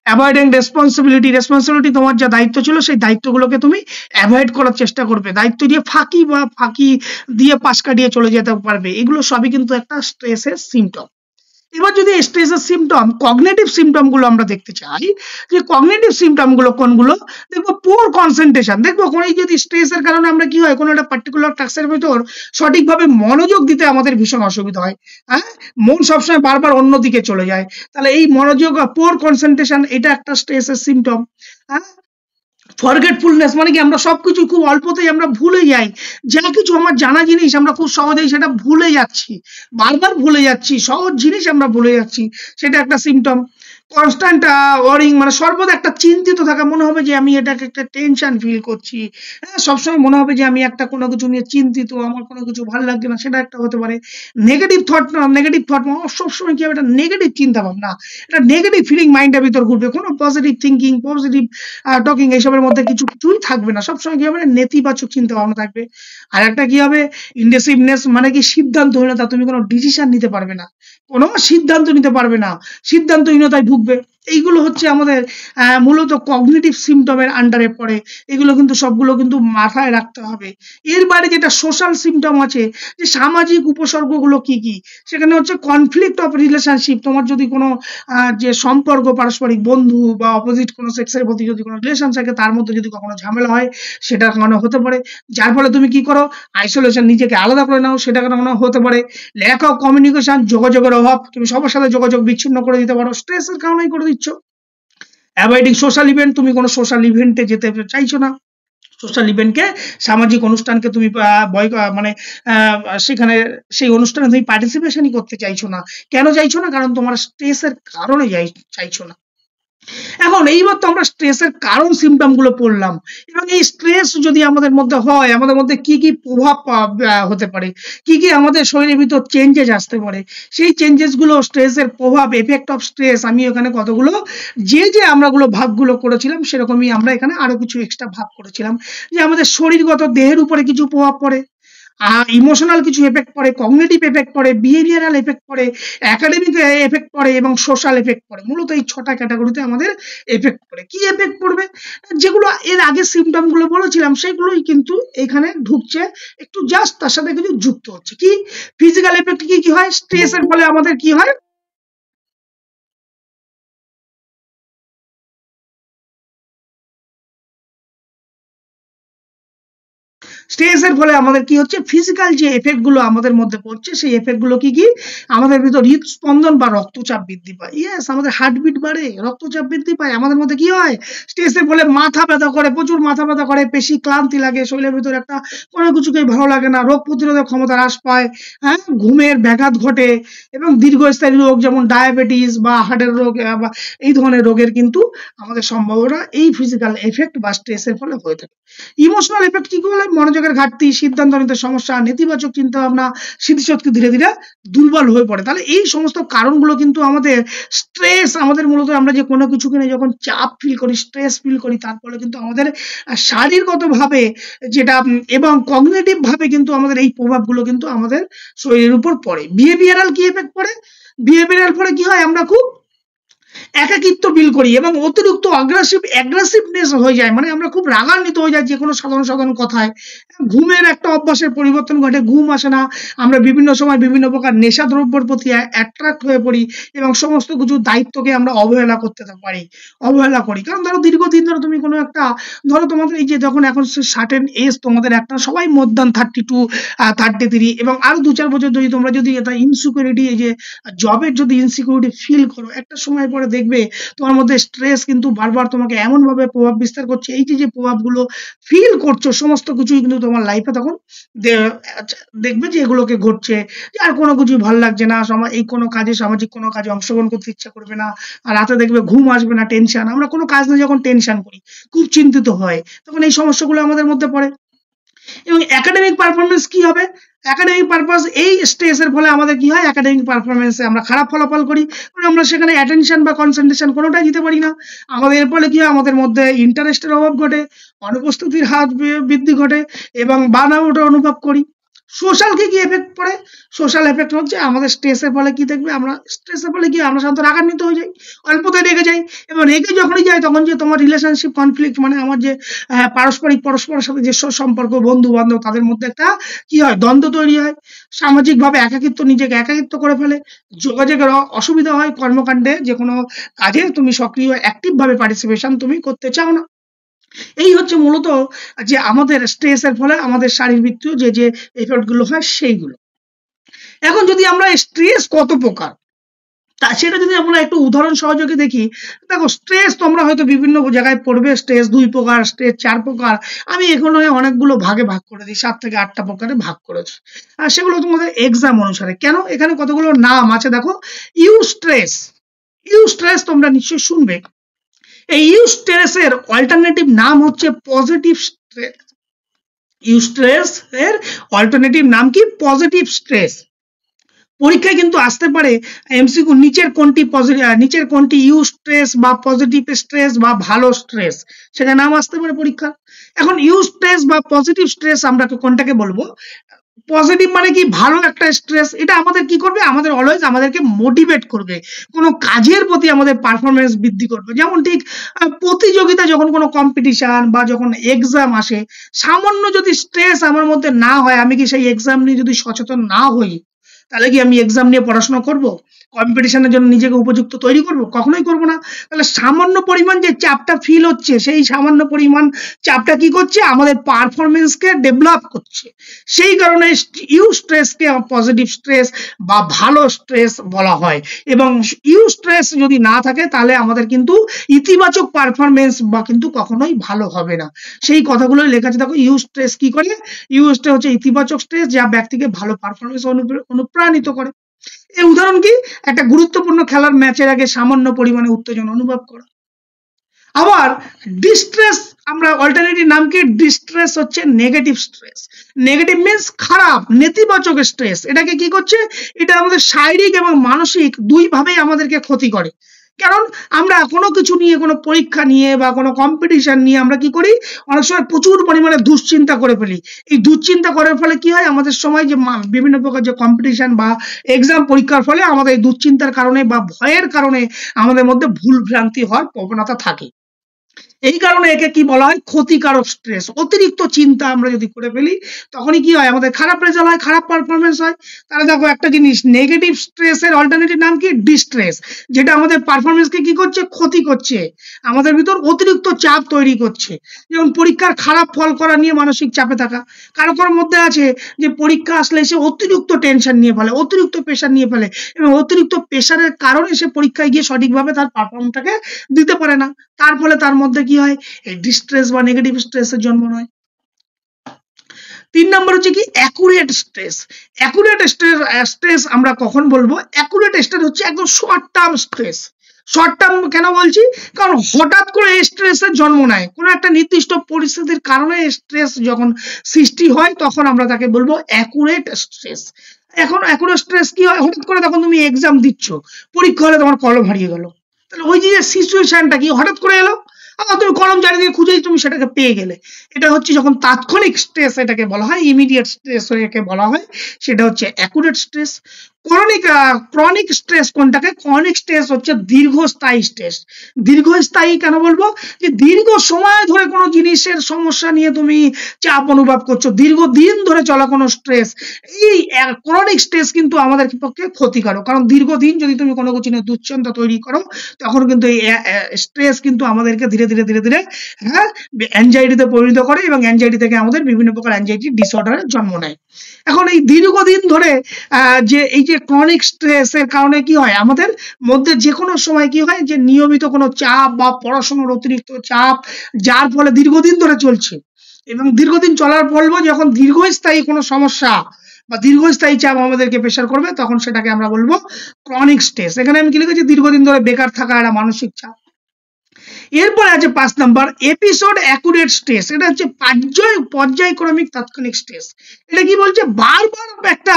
অ্যাভয়েডিং রেসপন্সিবিলিটি, তোমার যা দায়িত্ব ছিল সেই দায়িত্বগুলোকে তুমি অ্যাভয়েড করার চেষ্টা করবে, দায়িত্ব দিয়ে ফাঁকি দিয়ে পাশ কাটিয়ে চলে যেতে পারবে, এগুলো সবই কিন্তু একটা স্ট্রেসের সিমটম। এবার যদি স্ট্রেসের সিমটম কগনিটিভ সিমটম গুলো আমরা দেখতে চাই, যে কগনিটিভ সিমটম গুলো কোনগুলো, দেখবো পুয়ার কনসেন্ট্রেশন। দেখবো কোন এই যদি স্ট্রেসের কারণে আমরা কি হয়, কোনো একটা পার্টিকুলার টাস্কের ভিতর সঠিকভাবে মনোযোগ দিতে আমাদের ভীষণ অসুবিধা হয়, হ্যাঁ, মন সবসময় বারবার অন্যদিকে চলে যায়, তাহলে এই মনোযোগ পুয়ার কনসেন্ট্রেশন এটা একটা স্ট্রেসের সিমটম। হ্যাঁ, ফরগেটফুলনেস মানে কি আমরা সবকিছু খুব অল্পতেই আমরা ভুলে যাই, যা কিছু আমার জানা জিনিস আমরা খুব সহজেই সেটা ভুলে যাচ্ছি, বারবার ভুলে যাচ্ছি, সহজ জিনিস আমরা ভুলে যাচ্ছি, সেটা একটা সিমটম। কনস্ট্যান্ট ওয়ারিং মানে সর্বদা একটা চিন্তিত থাকা, মনে হবে যে আমি এটাকে একটা টেনশন ফিল করছি, হ্যাঁ, সবসময় মনে হবে যে আমি একটা কোনো কিছু নিয়ে চিন্তিত, আমার কোনো কিছু ভালো লাগছে না, সেটা একটা হতে পারে। নেগেটিভ থট সবসময় কি হবে, একটা নেগেটিভ চিন্তা ভাবনা, একটা নেগেটিভ ফিলিং মাইন্ডের ভিতর ঘুরবে, কোনো পজিটিভ থিঙ্কিং, পজিটিভ টকিং এইসবের মধ্যে কিছুই থাকবে না, সবসময় কি হবে, নেতিবাচক চিন্তা ভাবনা থাকবে। আর একটা কি হবে, ইনডেসিভনেস মানে কি সিদ্ধান্তহীনতা, তুমি কোনো ডিসিশন নিতে পারবে না, কোনো সিদ্ধান্ত নিতে পারবে না, সিদ্ধান্তহীনতায় ভুগবে। এইগুলো হচ্ছে আমাদের মূলত কগনিটিভ সিমটমের আন্ডারে পড়ে, এগুলো কিন্তু সবগুলো কিন্তু মাথায় রাখতে হবে। এর বাইরে যেটা সোশ্যাল সিমটম আছে, যে সামাজিক উপসর্গগুলো কি কি, সেখানে হচ্ছে কনফ্লিক্ট অফ রিলেশনশিপ, তোমার যদি কোনো যে সম্পর্ক পারস্পরিক বন্ধু বা অপোজিট কোনো সেক্সের প্রতি যদি কোনো রিলেশন থাকে, তার মধ্যে যদি কখনো ঝামেলা হয়, সেটার কারণে হতে পারে, যার ফলে তুমি কি করো, আইসোলেশন, নিজেকে আলাদা করে নাও, সেটার কারণে হতে পারে। ল্যাক অফ কমিউনিকেশন, যোগাযোগের অভাব, তুমি সবার সাথে যোগাযোগ বিচ্ছিন্ন করে দিতে পারো, স্ট্রেসের কারণেই করে দিচ্ছ। অ্যাভয়েডিং সোশ্যাল ইভেন্ট, তুমি কোনো সোশ্যাল ইভেন্টে যেতে চাইছো না, সোশ্যাল ইভেন্টকে, সামাজিক অনুষ্ঠানকে তুমি মানে সেখানে সেই অনুষ্ঠানে তুমি পার্টিসিপেশনই করতে চাইছো না। কেন চাইছো না? কারণ তোমার স্ট্রেসের কারণে চাইছো না। এখন এইবার তো আমরা স্ট্রেসের কারণ সিমটম গুলো পড়লাম, এবং এই স্ট্রেস যদি আমাদের মধ্যে হয়, আমাদের মধ্যে কি কি প্রভাব হতে পারে, কি কি আমাদের শরীরের ভিতর চেঞ্জেস আসতে পারে, সেই চেঞ্জেস গুলো, স্ট্রেসের প্রভাব, এফেক্ট অফ স্ট্রেস, আমি এখানে কতগুলো যে আমরা ভাগগুলো করেছিলাম, সেরকমই আমরা এখানে আরো কিছু এক্সট্রা ভাগ করেছিলাম, যে আমাদের শরীরগত দেহের উপরে কিছু প্রভাব পড়ে, ইমোশনাল কিছু এফেক্ট পড়ে, কগনিটিভ এফেক্ট পড়ে, বিহেভিয়ারাল এফেক্ট পড়ে, একাডেমিক এফেক্ট পড়ে এবং সোশ্যাল এফেক্ট পড়ে। মূলত এই 6টা ক্যাটাগরিতে আমাদের এফেক্ট পড়ে। কি এফেক্ট পড়বে? যেগুলো এর আগে সিমটম গুলো বলেছিলাম, সেগুলোই কিন্তু এখানে ঢুকছে, একটু জাস্ট তার সাথে কিছু যুক্ত হচ্ছে। কি ফিজিক্যাল এফেক্ট কি কি হয়? স্ট্রেসের ফলে আমাদের কি হয়, স্ট্রেসের ফলে আমাদের কি হচ্ছে, ফিজিক্যাল যে এফেক্ট গুলো আমাদের মধ্যে পড়ছে, সেই এফেক্ট গুলো কি কি, আমাদের ভিতর হৃদস্পন্দন বা রক্তচাপ বৃদ্ধি পায়, ইয়েস, আমাদের হার্টবিট বাড়ে, রক্তচাপ বৃদ্ধি পায়, আমাদের মধ্যে কি হয়, স্ট্রেসের ফলে মাথা ব্যথা করে, প্রচুর মাথা ব্যথা করে, পেশি ক্লান্তি লাগে, শরীরের ভিতর একটা কোনো কিছুকেই ভালো লাগে না, রোগ প্রতিরোধক ক্ষমতা হ্রাস পায়, হ্যাঁ, ঘুমের ব্যাঘাত ঘটে, এবং দীর্ঘস্থায়ী রোগ যেমন ডায়াবেটিস বা হার্টের রোগ বা এই ধরনের রোগের কিন্তু আমাদের সম্ভাবনা এই ফিজিক্যাল এফেক্ট বা স্ট্রেসের ফলে হয়ে থাকে। ইমোশনাল এফেক্ট কি বলে, মনোযোগের ঘাটতি, সিদ্ধান্ত নিতে সমস্যা, নেতিবাচক চিন্তা ভাবনা, স্মৃতিশক্তি ধীরে ধীরে দুর্বল হয়ে পড়ে। তাহলে এই সমস্ত কারণগুলো কিন্তু আমাদের স্ট্রেস, আমাদের মূলত আমরা যে কোনো কিছুকে নিয়ে যখন চাপ ফিল করি, স্ট্রেস ফিল করি, তার ফলে কিন্তু আমাদের শারীরগতভাবে যেটা এবং কগনিটিভ ভাবে কিন্তু আমাদের এই প্রভাবগুলো কিন্তু আমাদের শরীরের উপর পড়ে। বিহেভিয়ারাল কি এফেক্ট পড়ে? বিহেভিয়ারাল ফলে কি হয়, আমরা খুব একাকিত্ব ফিল করি এবং অতিরিক্ত অ্যাগ্রেসিভনেস হয়ে যায়, মানে আমরা খুব রাগান্বিত হয়ে যাই যে কোনো সাধারণ কথায়। ঘুমের একটা অভ্যাসের পরিবর্তন ঘটে, ঘুম আসে না, আমরা বিভিন্ন সময় বিভিন্ন প্রকার নেশাদ্রব্যের প্রতি অ্যাট্রাক্ট হয়ে পড়ি এবং সমস্ত কিছু দায়িত্বকে আমরা অবহেলা করি। কারণ ধরো দীর্ঘদিন ধরে তুমি কোনো একটা, ধরো তোমাদের এই যে যখন এখন সার্টেন এজ, তোমাদের একটা সবাই মোর দ্যান 32 33, এবং আরো 2-4 বছর তোমরা যদি এটা ইনসিকিউরিটি, এই যে জবের যদি ইনসিকিউরিটি ফিল করো, একটা সময় পরে দেখবে তোমার মধ্যে স্ট্রেস কিন্তু বারবার তোমাকে এমন ভাবে প্রভাব বিস্তার করছে, এই যে প্রভাবগুলো ফিল করছো, সমস্ত কিছুই কিন্তু তোমার লাইফে তখন দেখবে যে এগুলোকে ঘটছে, যে আর কোনো কিছুই ভালো লাগছে না, এই কোনো কাজে, সামাজিক কোনো কাজে অংশগ্রহণ করতে ইচ্ছা করবে না, আর রাতে দেখবে ঘুম আসবে না, টেনশন, আমরা কোনো কাজ নিয়ে যখন টেনশন করি, খুব চিন্তিত হয়, তখন এই সমস্যাগুলো আমাদের মধ্যে পড়ে। এবং একাডেমিক পারফরমেন্স কি হবে? একাডেমিক পারপাস, এই স্ট্রেসের ফলে আমাদের কি হয়, একাডেমিক পারফরমেন্সে আমরা খারাপ ফলাফল করি, কারণ আমরা সেখানে অ্যাটেনশন বা কনসেন্ট্রেশন কোনোটাই দিতে পারি না। আমাদের এর ফলে কি হয়, আমাদের মধ্যে ইন্টারেস্টের অভাব ঘটে, অনুপস্থিতির হার বৃদ্ধি ঘটে এবং বার্ন আউট অনুভব করি। সোশ্যালকে কি এফেক্ট পড়ে? সোশ্যাল এফেক্ট হচ্ছে আমাদের স্ট্রেসের ফলে কি দেখবে, আমরা স্ট্রেসের ফলে কি আমরা সাধারণত রাগান্বিত হয়ে যাই, অল্পতে রেগে যাই, এবং রেগে যখনই যাই তখন যে তোমার রিলেশনশিপ কনফ্লিক্ট, মানে আমার যে পারস্পরিক পরস্পরের সাথে যে সম্পর্ক, বন্ধু বান্ধব, তাদের মধ্যে একটা কি হয়, দ্বন্দ্ব তৈরি হয়, সামাজিকভাবে একাকিত্ব, নিজেকে একাকিত্ব করে ফেলে, যোগাযোগের অসুবিধা হয়, কর্মকাণ্ডে যে কোনো কাজে তুমি সক্রিয় অ্যাক্টিভ ভাবে পার্টিসিপেশন তুমি করতে চাও না। এই হচ্ছে মূলত যে আমাদের স্ট্রেসের ফলে আমাদের শারীরিক যে এফেক্ট গুলো হয় সেইগুলো। এখন যদি আমরা স্ট্রেস কত প্রকার, তা সেটা যদি আমরা একটু উদাহরণ সহযোগে দেখি, দেখো স্ট্রেস তোমরা হয়তো বিভিন্ন জায়গায় পড়বে, স্ট্রেস 2 প্রকার, স্ট্রেস 4 প্রকার। আমি এখানে অনেকগুলো ভাগে ভাগ করে দিই, 7 থেকে 8টা প্রকারে ভাগ করেছি, আর সেগুলো তোমাদের এক্সাম অনুসারে। কেন এখানে কতগুলো নাম আছে দেখো। ইউস্ট্রেস, ইউস্ট্রেস তোমরা নিশ্চয়ই শুনবে। এই ইউস্ট্রেসের অল্টারনেটিভ নাম হচ্ছে পজিটিভ স্ট্রেস। ইউস্ট্রেস এর অল্টারনেটিভ নাম কি? Positive stress. পরীক্ষায় কিন্তু আসতে পারে এমসিকিউ, নিচের কোনটি ইউ স্ট্রেস বা পজিটিভ স্ট্রেস বা ভালো স্ট্রেস, সেটা নাম আসতে পারে পরীক্ষা। এখন ইউ স্ট্রেস বা পজিটিভ স্ট্রেস আমরা কোনটাকে বলবো? পজিটিভ মানে কি? ভালো একটা স্ট্রেস। এটা আমাদের কি করবে? আমাদের অলওয়েজ আমাদেরকে মোটিভেট করবে, কোনো কাজের প্রতি আমাদের পারফরমেন্স বৃদ্ধি করবে। যেমন ঠিক প্রতিযোগিতা, যখন কোনো কম্পিটিশন বা যখন এক্সাম আসে, সামান্য যদি স্ট্রেস আমার মধ্যে না হয়, আমি কি সেই এক্সাম নিয়ে যদি সচেতন না হই, তাহলে কি আমি এক্সাম নিয়ে পড়াশোনা করব? কম্পিটিশনের জন্য নিজেকে উপযুক্ত তৈরি করব? কখনোই করব না। তাহলে সামান্য পরিমাণ যে চাপটা ফিল হচ্ছে, সেই সামান্য পরিমাণ চাপটা কি করছে? আমাদের পারফরমেন্সকে ডেভেলপ করছে। সেই কারণে ইউ স্ট্রেসকে পজিটিভ স্ট্রেস বা ভালো স্ট্রেস বলা হয়। এবং ইউ স্ট্রেস যদি না থাকে, তাহলে আমাদের কিন্তু ইতিবাচক পারফরমেন্স বা কিন্তু কখনোই ভালো হবে না। সেই কথাগুলোই লেখা আছে দেখো। ইউ স্ট্রেস কি করে? ইউ স্ট্রেস হচ্ছে ইতিবাচক স্ট্রেস, যা ব্যক্তিকে ভালো পারফরমেন্স অনুপ্রাণিত করে। এই উদাহরণ কি? একটা গুরুত্বপূর্ণ খেলার ম্যাচের আগে সামান্য পরিমাণে উত্তেজনা অনুভব করা। আবার ডিস্ট্রেস, আমরা অল্টারনেটিভ নাম কি? ডিস্ট্রেস হচ্ছে নেগেটিভ স্ট্রেস। নেগেটিভ মিন্স খারাপ, নেতিবাচক স্ট্রেস। এটাকে কি করছে? এটা আমাদের শারীরিক এবং মানসিক দুই ভাবেই আমাদেরকে ক্ষতি করে। কারণ আমরা কোনো কিছু নিয়ে, কোনো পরীক্ষা নিয়ে বা কোনো কম্পিটিশন নিয়ে আমরা কি করি? অনেক সময় প্রচুর পরিমাণে দুশ্চিন্তা করে ফেলি। এই দুশ্চিন্তা করার ফলে কি হয়? আমাদের সময় যে বিভিন্ন প্রকার যে কম্পিটিশন বা এক্সাম পরীক্ষার ফলে আমাদের এই দুশ্চিন্তার কারণে বা ভয়ের কারণে আমাদের মধ্যে ভুল ভ্রান্তি হওয়ার প্রবণতা থাকে। এই কারণে একে কি বলা হয়? ক্ষতিকারক স্ট্রেস। অতিরিক্ত চিন্তা আমরা যদি করে ফেলি, তখনই কি হয়? আমাদের খারাপ রেজাল্ট হয়, খারাপ পারফরমেন্স হয়। তাহলে দেখো একটা জিনিস, নেগেটিভ স্ট্রেসের অল্টারনেটিভ নাম কি? ডিস্ট্রেস, যেটা আমাদের পারফরমেন্সকে কি করছে? ক্ষতি করছে, আমাদের ভিতর অতিরিক্ত চাপ তৈরি করছে। যেমন পরীক্ষার খারাপ ফল করা নিয়ে মানসিক চাপে থাকা। কারো কারোর মধ্যে আছে যে পরীক্ষা আসলে সে অতিরিক্ত টেনশন নিয়ে ফেলে, অতিরিক্ত প্রেশার নিয়ে ফেলে, এবং অতিরিক্ত প্রেশারের কারণে সে পরীক্ষায় গিয়ে সঠিকভাবে তার পারফরমেন্সটাকে দিতে পারে না। তার ফলে তার মধ্যে কি হয়? এই ডিস্ট্রেস বা নেগেটিভ স্ট্রেসের জন্ম হয়। 3 নম্বর হচ্ছে কি? Accurate stress. অ্যাকুরেট স্ট্রেস আমরা কখন বলবো? অ্যাকুরেট স্ট্রেস হচ্ছে একদম short term stress. Short term কেন বলছি? কারণ হঠাৎ করে স্ট্রেসের জন্ম নেয়, কোনো একটা নির্দিষ্ট পরিস্থিতির কারণে স্ট্রেস যখন সৃষ্টি হয়, তখন আমরা তাকে বলবো অ্যাকুরেট স্ট্রেস। এখন অ্যাকুরেট স্ট্রেস কি হয়? হঠাৎ করে তখন তুমি এক্সাম দিচ্ছ, পরীক্ষা হলে তোমার কলম হারিয়ে গেল, তাহলে ওই যে সিচুয়েশনটা কি হঠাৎ করে এলো, তুমি কলম চারিদিকে খুঁজেই তুমি সেটাকে পেয়ে গেলে। এটা হচ্ছে যখন তাৎক্ষণিক স্ট্রেস, এটাকে বলা হয় ইমিডিয়েট স্ট্রেস, একে বলা হয়, সেটা হচ্ছে অ্যাকুরেট স্ট্রেস। ক্রনিক স্ট্রেস কোনটাকে? ক্রনিক স্ট্রেস হচ্ছে দীর্ঘস্থায়ী স্ট্রেস। দীর্ঘস্থায়ী কেন বলবো? যে দীর্ঘ সময় ধরে কোনো জিনিসের সমস্যা নিয়ে তুমি চাপ অনুভব করছো, দীর্ঘদিন ধরে চলা কোনো স্ট্রেস, এই ক্রনিক স্ট্রেস কিন্তু আমাদের পক্ষে ক্ষতিকারক। কারণ দীর্ঘদিন যদি তুমি কোনো কিছু নিয়ে দুশ্চিন্তা তৈরি করো, তখন কিন্তু এই স্ট্রেস কিন্তু আমাদেরকে ধীরে ধীরে অ্যাংজাইটিতে পরিণত করে, এবং অ্যাংজাইটি থেকে আমাদের বিভিন্ন প্রকার অ্যাংজাইটি ডিসঅর্ডারের জন্ম নেয়। এখন এই দীর্ঘদিন ধরে যে এই যে ক্রনিক স্ট্রেসের কারণে কি হয়? আমাদের মধ্যে যে কোনো সময় কি হয়? যে নিয়মিত কোনো চাপ বা পড়াশোনার অতিরিক্ত চাপ, যার ফলে দীর্ঘদিন ধরে চলছে, এবং দীর্ঘদিন চলার বলবো যখন দীর্ঘস্থায়ী কোনো সমস্যা বা দীর্ঘস্থায়ী চাপ আমাদেরকে প্রেশার করবে, তখন সেটাকে আমরা বলবো ক্রনিক স্ট্রেস। এখানে আমি কি লিখেছি? দীর্ঘদিন ধরে বেকার থাকা একটা মানসিক চাপ। এরপরে আছে 5 নাম্বার এপিসোড অ্যাকুরেট স্ট্রেস। এটা হচ্ছে পর্যায়ক্রমিক তাৎক্ষণিক স্ট্রেস। এটা কি বলছে, বারবার একটা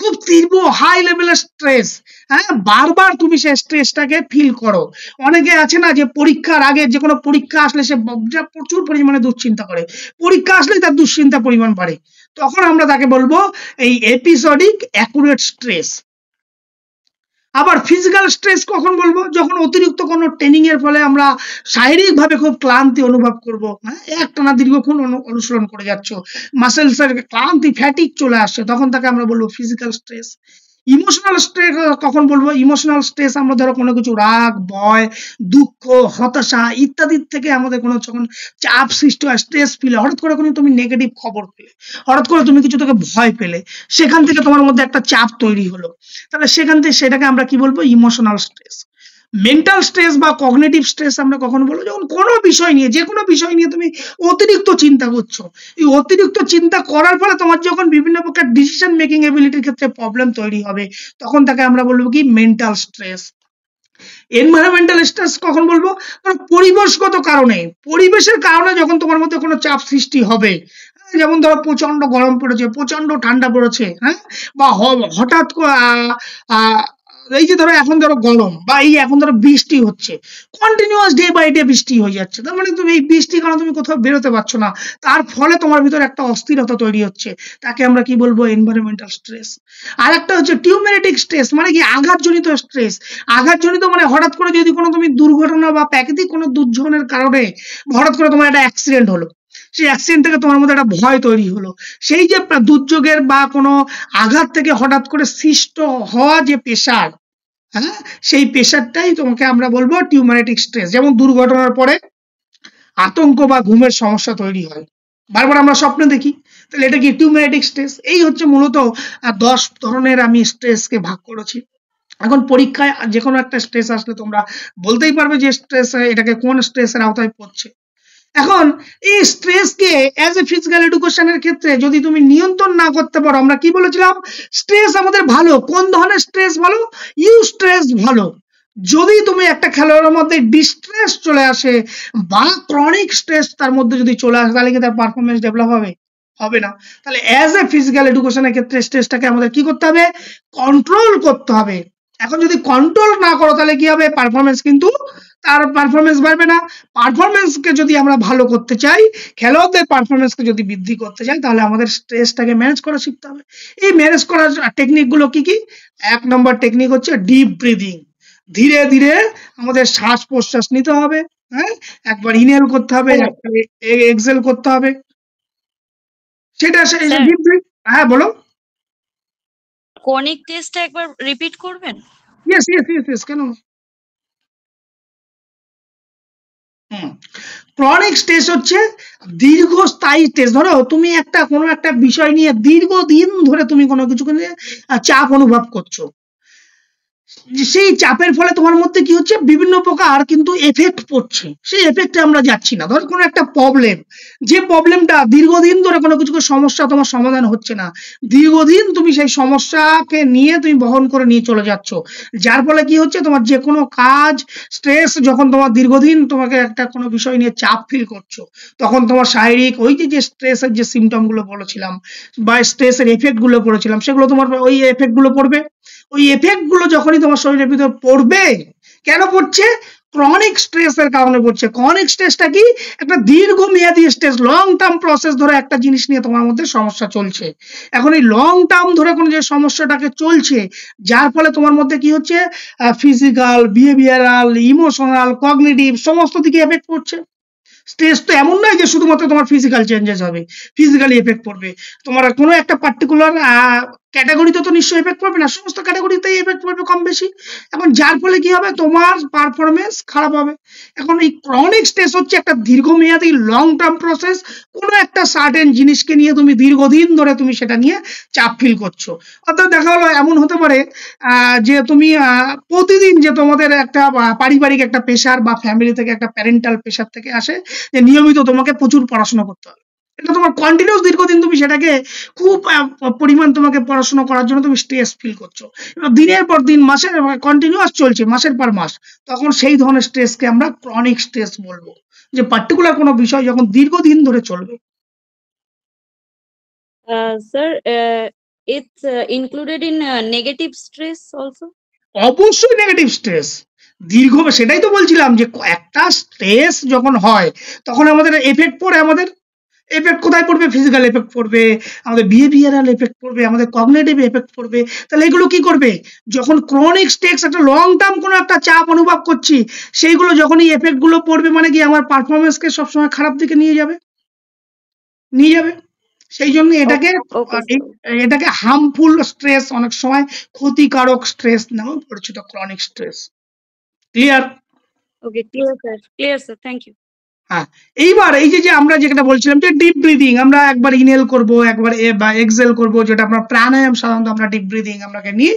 খুব তীব্র হাই লেভেলের স্ট্রেস, হ্যাঁ, বারবার তুমি সেই স্ট্রেসটাকে ফিল করো। অনেকে আছে না যে পরীক্ষার আগে যে কোনো পরীক্ষা আসলে সে প্রচুর পরিমাণে দুশ্চিন্তা করে, পরীক্ষা আসলে তার দুশ্চিন্তা পরিমাণ বাড়ে, তখন আমরা তাকে বলবো এই এপিসোডিক অ্যাকুরেট স্ট্রেস। আবার ফিজিক্যাল স্ট্রেস কখন বলবো, যখন অতিরিক্ত কোনো ট্রেনিং এর ফলে আমরা শারীরিকভাবে খুব ক্লান্তি অনুভব করব, হ্যাঁ, একটানা দীর্ঘক্ষণ অনুশীলন করে যাচ্ছ, মাসেলস এর ক্লান্তি ফ্যাটিক চলে আসছে, তখন তাকে আমরা বলবো ফিজিক্যাল স্ট্রেস। ইমোশনাল স্ট্রেস কখন বলবো, ইমোশনাল স্ট্রেস আমরা ধরো কোনো কিছু রাগ, ভয়, দুঃখ, হতাশা ইত্যাদির থেকে আমাদের কোনো যখন চাপ সৃষ্টি হয়, স্ট্রেস ফিল, হঠাৎ করে কোনো তুমি নেগেটিভ খবর পেলে, হঠাৎ করে তুমি কিছু থেকে ভয় পেলে, সেখান থেকে তোমার মধ্যে একটা চাপ তৈরি হলো, তাহলে সেখান থেকে সেটাকে আমরা কি বলবো, ইমোশনাল স্ট্রেস। মেন্টাল স্ট্রেস বা কগনিটিভ স্ট্রেস আমরা কখন বলবো, যখন কোনো বিষয় নিয়ে, যে কোনো বিষয় নিয়ে তুমি অতিরিক্ত চিন্তা করছো, এই অতিরিক্ত চিন্তা করার ফলে তোমার যখন বিভিন্ন প্রকার ডিসিশন মেকিং এবিলিটির ক্ষেত্রে প্রবলেম তৈরি হবে, তখন তাকে আমরা বলবো কি, মেন্টাল স্ট্রেস। এনভায়রনমেন্টাল স্ট্রেস কখন বলবো, পরিবেশগত কারণে, পরিবেশের কারণে যখন তোমার মধ্যে কোনো চাপ সৃষ্টি হবে, যেমন ধরো প্রচন্ড গরম পড়েছে, প্রচন্ড ঠান্ডা পড়েছে, হ্যাঁ, বা হঠাৎ এই যে ধরো এখন ধরো গরম, বা এই এখন ধরো বৃষ্টি হচ্ছে, কন্টিনিউয়াস ডে বাই ডে বৃষ্টি হয়ে যাচ্ছে, তার মানে তুমি এই বৃষ্টির কারণে তুমি কোথাও বেরোতে পারছো না, তার ফলে তোমার ভিতরে একটা অস্থিরতা তৈরি হচ্ছে, তাকে আমরা কি বলবো, এনভায়রনমেন্টাল স্ট্রেস। আর একটা হচ্ছে টিউমেরেটিক স্ট্রেস, মানে কি, আঘাতজনিত স্ট্রেস। আঘাতজনিত মানে হঠাৎ করে যদি কোনো তুমি দুর্ঘটনা বা প্রাকৃতিক কোনো দুর্যোগের কারণে হঠাৎ করে তোমার একটা অ্যাক্সিডেন্ট হলো, সেই অ্যাক্সিডেন্ট থেকে তোমার মধ্যে একটা ভয় তৈরি হলো, সেই যে দুর্যোগের বা কোনো আঘাত থেকে হঠাৎ করে সৃষ্ট হওয়া যে প্রেশার, হ্যাঁ, সেই প্রেশারটাই তোমাকে আমরা বলবো টিউমারেটিক স্ট্রেস। যেমন দুর্ঘটনার পরে আতঙ্ক বা ঘুমের সমস্যা তৈরি হয়, বারবার আমরা স্বপ্ন দেখি, তাহলে এটা কি টিউমারেটিক স্ট্রেস। এই হচ্ছে মূলত 10 ধরনের আমি স্ট্রেসকে ভাগ করেছি। এখন পরীক্ষায় যে কোনো একটা স্ট্রেস আসলে তোমরা বলতেই পারবে যে স্ট্রেস, এটাকে কোন স্ট্রেসের আওতায় পড়ছে। এখন এই স্ট্রেসকে অ্যাজ এ ফিজিক্যাল এডুকেশনের ক্ষেত্রে যদি তুমি নিয়ন্ত্রণ না করতে পারো, আমরা কি বলেছিলাম, স্ট্রেস আমাদের ভালো, কোন ধরনের স্ট্রেস ভালো, ইউ স্ট্রেস ভালো। যদি তুমি একটা খেলোয়াড়ের মধ্যে ডিস্ট্রেস চলে আসে বা ক্রনিক স্ট্রেস তার মধ্যে যদি চলে আসে, তাহলে কি তার পারফরমেন্স ডেভেলপ হবে, হবে না। তাহলে অ্যাজ এ ফিজিক্যাল এডুকেশনের ক্ষেত্রে স্ট্রেসটাকে আমাদের কি করতে হবে, কন্ট্রোল করতে হবে। এখন যদি কন্ট্রোল না করো, তাহলে কি হবে, পারফরমেন্স কিন্তু তার পারফরমেন্স বাড়বে না। পারফরমেন্সকে যদি আমরা ভালো করতে চাই, খেলোয়াড়দের পারফরমেন্সকে যদি বৃদ্ধি করতে চাই, তাহলে আমাদের স্ট্রেসটাকে ম্যানেজ করা শিখতে হবে। এই ম্যানেজ করার টেকনিক গুলো কি কি, 1 নম্বর টেকনিক হচ্ছে ডিপ ব্রিদিং, ধীরে ধীরে আমাদের শ্বাস প্রশ্বাস নিতে হবে, হ্যাঁ, একবার ইনহেল করতে হবে, একবার এক্সহেল করতে হবে, সেটা স্যার ডিপ ব্রিথ। হ্যাঁ বলো। কনিক টেস্টটা একবার রিপিট করবেন? ইয়েস ইয়েস ইয়েস ইয়েস, কেন না। ক্রনিক স্ট্রেস হচ্ছে দীর্ঘস্থায়ী স্ট্রেস। ধরো তুমি একটা কোনো একটা বিষয় নিয়ে দীর্ঘদিন ধরে তুমি কোনো কিছু নিয়ে চাপ অনুভব করছো, সেই চাপের ফলে তোমার মধ্যে কি হচ্ছে, বিভিন্ন প্রকার কিন্তু এফেক্ট পড়ছে, সেই এফেক্টে আমরা যাচ্ছি না। ধর কোনো একটা প্রবলেম, যে প্রবলেমটা দীর্ঘদিন ধরে কোনো কিছু সমস্যা তোমার সমাধান হচ্ছে না, দীর্ঘদিন তুমি সেই সমস্যাকে নিয়ে তুমি বহন করে নিয়ে চলে যাচ্ছ, যার ফলে কি হচ্ছে, তোমার যে কোনো কাজ, স্ট্রেস যখন তোমার দীর্ঘদিন তোমাকে একটা কোনো বিষয় নিয়ে চাপ ফিল করছো, তখন তোমার শারীরিক ওই যে স্ট্রেসের যে সিমটম গুলো বলেছিলাম বা স্ট্রেসের এফেক্ট গুলো পড়েছিলাম, সেগুলো তোমার ওই এফেক্ট গুলো পড়বে। ওই এফেক্ট গুলো যখনই তোমার শরীরের ভিতর পড়বে, কেন পড়ছে, ক্রনিক স্ট্রেস এর কারণে পড়ছে। ক্রনিক স্ট্রেসটা কি, একটা দীর্ঘমেয়াদী স্ট্রেস, লং টার্ম প্রসেস ধরে একটা জিনিস নিয়ে তোমার মধ্যে সমস্যা চলছে। এখন এই লং টার্ম ধরে কোনো যে সমস্যাটাকে চলছে, যার ফলে তোমার মধ্যে কি হচ্ছে, ফিজিক্যাল, বিহেভিয়ারাল, ইমোশনাল, কগনিটিভ সমস্ত দিকে এফেক্ট পড়ছে। স্ট্রেস তো এমন নয় যে শুধুমাত্র তোমার ফিজিক্যাল চেঞ্জেস হবে, ফিজিক্যালি এফেক্ট পড়বে, তোমার কোনো একটা পার্টিকুলার ক্যাটাগরিতে তো নিশ্চয়ই এফেক্ট পড়বে না, সমস্ত ক্যাটাগরিতেই এফেক্ট পড়বে কম বেশি। এখন যার ফলে কি হবে, তোমার পারফরমেন্স খারাপ হবে। এখন এই ক্রনিক স্ট্রেস হচ্ছে একটা দীর্ঘমেয়াদী লং টার্ম প্রসেস, কোনো একটা সার্টেন জিনিসকে নিয়ে তুমি দীর্ঘদিন ধরে তুমি সেটা নিয়ে চাপ ফিল করছো। অর্থাৎ দেখা হলো এমন হতে পারে যে তুমি প্রতিদিন যে তোমাদের একটা পারিবারিক একটা প্রেশার বা ফ্যামিলি থেকে একটা প্যারেন্টাল প্রেশার থেকে আসে, যে নিয়মিত তোমাকে প্রচুর পড়াশোনা করতে হবে, এটা তোমার কন্টিনিউস দীর্ঘদিন তুমি সেটাকে খুব পরিমাণ তোমাকে পড়াশোনা করার জন্য তুমি স্ট্রেস ফিল করছো, এবার দিনের পর দিন মাসের কন্টিনিউয়াস চলছে মাসের পর মাস, তখন সেই ধরনের স্ট্রেসকে আমরা ক্রনিক স্ট্রেস বলবো, যে পার্টিকুলার কোনো বিষয় যখন দীর্ঘদিন ধরে চলবে। Sir, it's included in negative stress also? অবশ্যই নেগেটিভ স্ট্রেস দীর্ঘ, সেটাই তো বলছিলাম যে একটা স্ট্রেস যখন হয় তখন আমাদের এফেক্ট পড়ে, আমাদের এফেক্ট কোথায় পড়বে? ফিজিক্যাল এফেক্ট পড়বে, আমাদের বিহেভিয়ারাল এফেক্ট পড়বে, আমাদের কগনিটিভ এফেক্ট পড়বে। তাহলে এগুলো কি করবে? যখন ক্রনিক স্ট্রেস, একটা লং টার্ম কোনো একটা চাপ অনুভব করছি, সেইগুলো যখনই এফেক্ট গুলো পড়বে মানে কি আমার পারফরমেন্সকে সবসময় খারাপ দিকে নিয়ে যাবে, নিয়ে যাবে। সেই জন্য এটাকে Okay, sir. এটাকে হার্মফুল স্ট্রেস, অনেক সময় ক্ষতিকারক স্ট্রেস নামে পরিচিত, chronic stress. Clear? Okay, clear, sir. Clear, sir. Thank you. হ্যাঁ, এইবার এই যে আমরা যেটা বলছিলাম যে ডিপ ব্রিদিং, আমরা একবার ইনহেল করব, একবার বা এক্সহেল করব, যেটা আমরা প্রাণায়াম সাধারণত আমরা ডিপ ব্রিদিং আমরাকে নিয়ে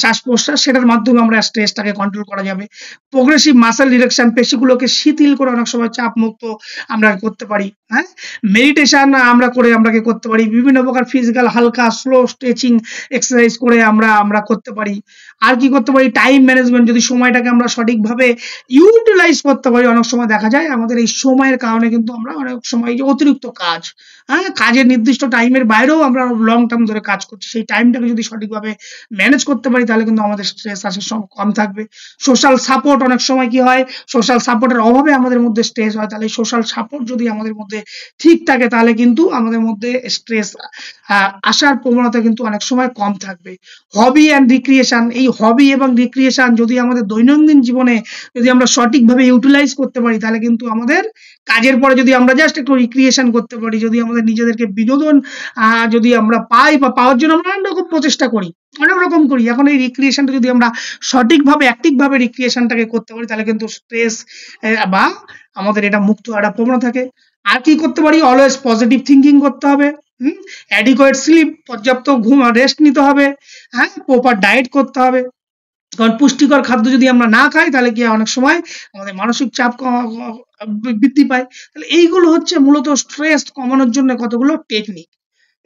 শ্বাস প্রশ্বাস, সেটার মাধ্যমে আমরা স্ট্রেসটাকে কন্ট্রোল করা যাবে। প্রোগ্রেসিভ মাসেল রিল্যাক্সেশন, পেশিগুলোকে শিথিল করে অনেক সময় চাপ মুক্ত আমরা করতে পারি। হ্যাঁ, মেডিটেশন আমরা করে আমরাকে করতে পারি, বিভিন্ন প্রকার ফিজিক্যাল হালকা স্লো স্ট্রেচিং এক্সারসাইজ করে আমরা করতে পারি। আর কি করতে পারি? টাইম ম্যানেজমেন্ট, যদি সময়টাকে আমরা সঠিকভাবে ইউটিলাইজ করতে পারি। অনেক সময় দেখা যায় আমাদের এই সময়ের কারণে কিন্তু আমরা অনেক সময় যে অতিরিক্ত কাজ, হ্যাঁ, কাজের নির্দিষ্ট টাইমের বাইরেও আমরা লং টার্ম ধরে কাজ করছি, সেই টাইমটাকে যদি সঠিকভাবে ম্যানেজ করতে পারি তাহলে কিন্তু আমাদের স্ট্রেস আসার কম থাকবে। সোশ্যাল সাপোর্ট, অনেক সময় কি হয় সোশ্যাল সাপোর্টের অভাবে আমাদের মধ্যে স্ট্রেস হয়, তাহলে সোশ্যাল সাপোর্ট যদি আমাদের মধ্যে ঠিক থাকে তাহলে কিন্তু আমাদের মধ্যে স্ট্রেস আসার প্রবণতা কিন্তু অনেক সময় কম থাকবে। হবি অ্যান্ড রিক্রিয়েশন, এই হবি এবং রিক্রিয়েশন যদি আমাদের দৈনন্দিন জীবনে যদি আমরা সঠিকভাবে ইউটিলাইজ করতে পারি তাহলে কিন্তু আমাদের কাজের পরে যদি আমরা জাস্ট একটু রিক্রিয়েশন করতে পারি, যদি আমাদের নিজেদেরকে বিনোদন যদি আমরা পাই বা পাওয়ার জন্য আমরা অনেক রকম প্রচেষ্টা করি, অনেক রকম করি, এখন এই রিক্রিয়েশনটা যদি আমরা সঠিকভাবে অ্যাক্টিভভাবে রিক্রিয়েশনটাকে করতে পারি তাহলে কিন্তু স্ট্রেস বা আমাদের এটা মুক্ত একটা প্রবণতা থাকে। আর কি করতে পারি? অলওয়েজ পজিটিভ থিঙ্কিং করতে হবে, অ্যাডিকুয়েট স্লিপ, পর্যাপ্ত ঘুম রেস্ট নিতে হবে, হ্যাঁ, প্রপার ডায়েট করতে হবে। কারণ পুষ্টিকর খাদ্য যদি আমরা না খাই তাহলে কি অনেক সময় আমাদের মানসিক চাপ বৃদ্ধি পায়। তাহলে এইগুলো হচ্ছে মূলত স্ট্রেস কমানোর জন্য কতগুলো টেকনিক,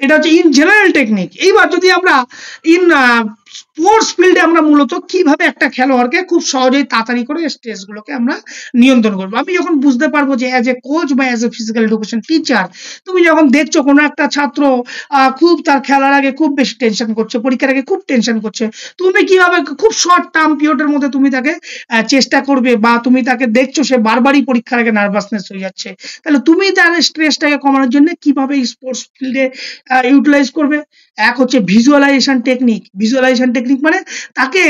এটা হচ্ছে ইন জেনারেল টেকনিক। এইবার যদি আমরা ইন স্পোর্টস ফিল্ডে আমরা মূলত কিভাবে একটা খেলোয়াড়কে খুব সহজেই তাড়াতাড়ি করে স্ট্রেস গুলোকে আমরা নিয়ন্ত্রণ করবো, আমি যখন বুঝতে পারবো যে অ্যাজ এ কোচ বা as a physical education teacher, তুমি যখন দেখছো কোনো একটা ছাত্র খুব তার খেলার আগে খুব বেশি টেনশন করছে, পরীক্ষার আগে খুব টেনশন করছে, তুমি কিভাবে খুব শর্ট টার্ম পিরিয়ডের মধ্যে তুমি তাকে চেষ্টা করবে, বা তুমি তাকে দেখছো সে বারবারই পরীক্ষার আগে নার্ভাসনেস হয়ে যাচ্ছে, তাহলে তুমি তার স্ট্রেসটাকে কমানোর জন্য কিভাবে স্পোর্টস ফিল্ডে ইউটিলাইজ করবে? এক হচ্ছে ভিজুয়ালাইজেশন টেকনিক। ভিজুয়ালাইজেশন টেকনিক মানে তাকে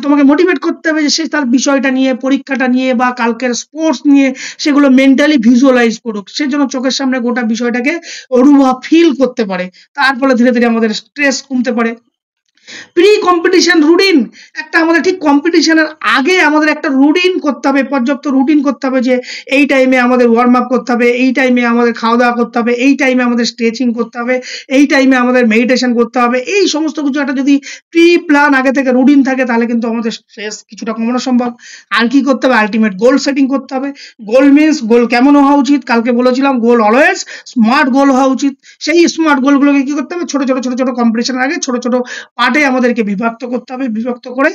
তোমাকে মোটিভেট করতে হবে যে সে তার বিষয়টা নিয়ে, পরীক্ষাটা নিয়ে বা কালকের স্পোর্টস নিয়ে সেগুলো মেন্টালি ভিজুয়ালাইজ করুক, সে যেন চোখের সামনে গোটা বিষয়টাকে অনুভব ফিল করতে পারে, তার ফলে ধীরে ধীরে আমাদের স্ট্রেস কমতে পারে। প্রি কম্পিটিশন রুটিন, একটা আমাদের ঠিক কম্পিটিশনের আগে আমাদের একটা রুটিন করতে হবে, পর্যাপ্ত রুটিন করতে হবে, যে এই টাইমে আমাদের ওয়ার্ম আপ করতে হবে, এই টাইমে আমাদের খাওয়া দাওয়া করতে হবে, এই টাইমে আমাদের স্ট্রেচিং করতে হবে, এই টাইমে আমাদের মেডিটেশন করতে হবে। এই সমস্ত কিছু একটা যদি প্রি প্ল্যান আগে থেকে রুটিন থাকে তাহলে কিন্তু আমাদের স্ট্রেস কিছুটা কমানো সম্ভব। আর কি করতে হবে? আলটিমেট গোল সেটিং করতে হবে। গোল মিনস গোল কেমন হওয়া উচিত? কালকে বলেছিলাম গোল অলওয়েজ স্মার্ট গোল হওয়া উচিত। সেই স্মার্ট গোলগুলোকে কি করতে হবে? ছোট ছোট ছোট ছোট কম্পিটিশনের আগে ছোট ছোট পার্টে আমাদেরকে বিভক্ত করতে হবে, বিভক্ত করে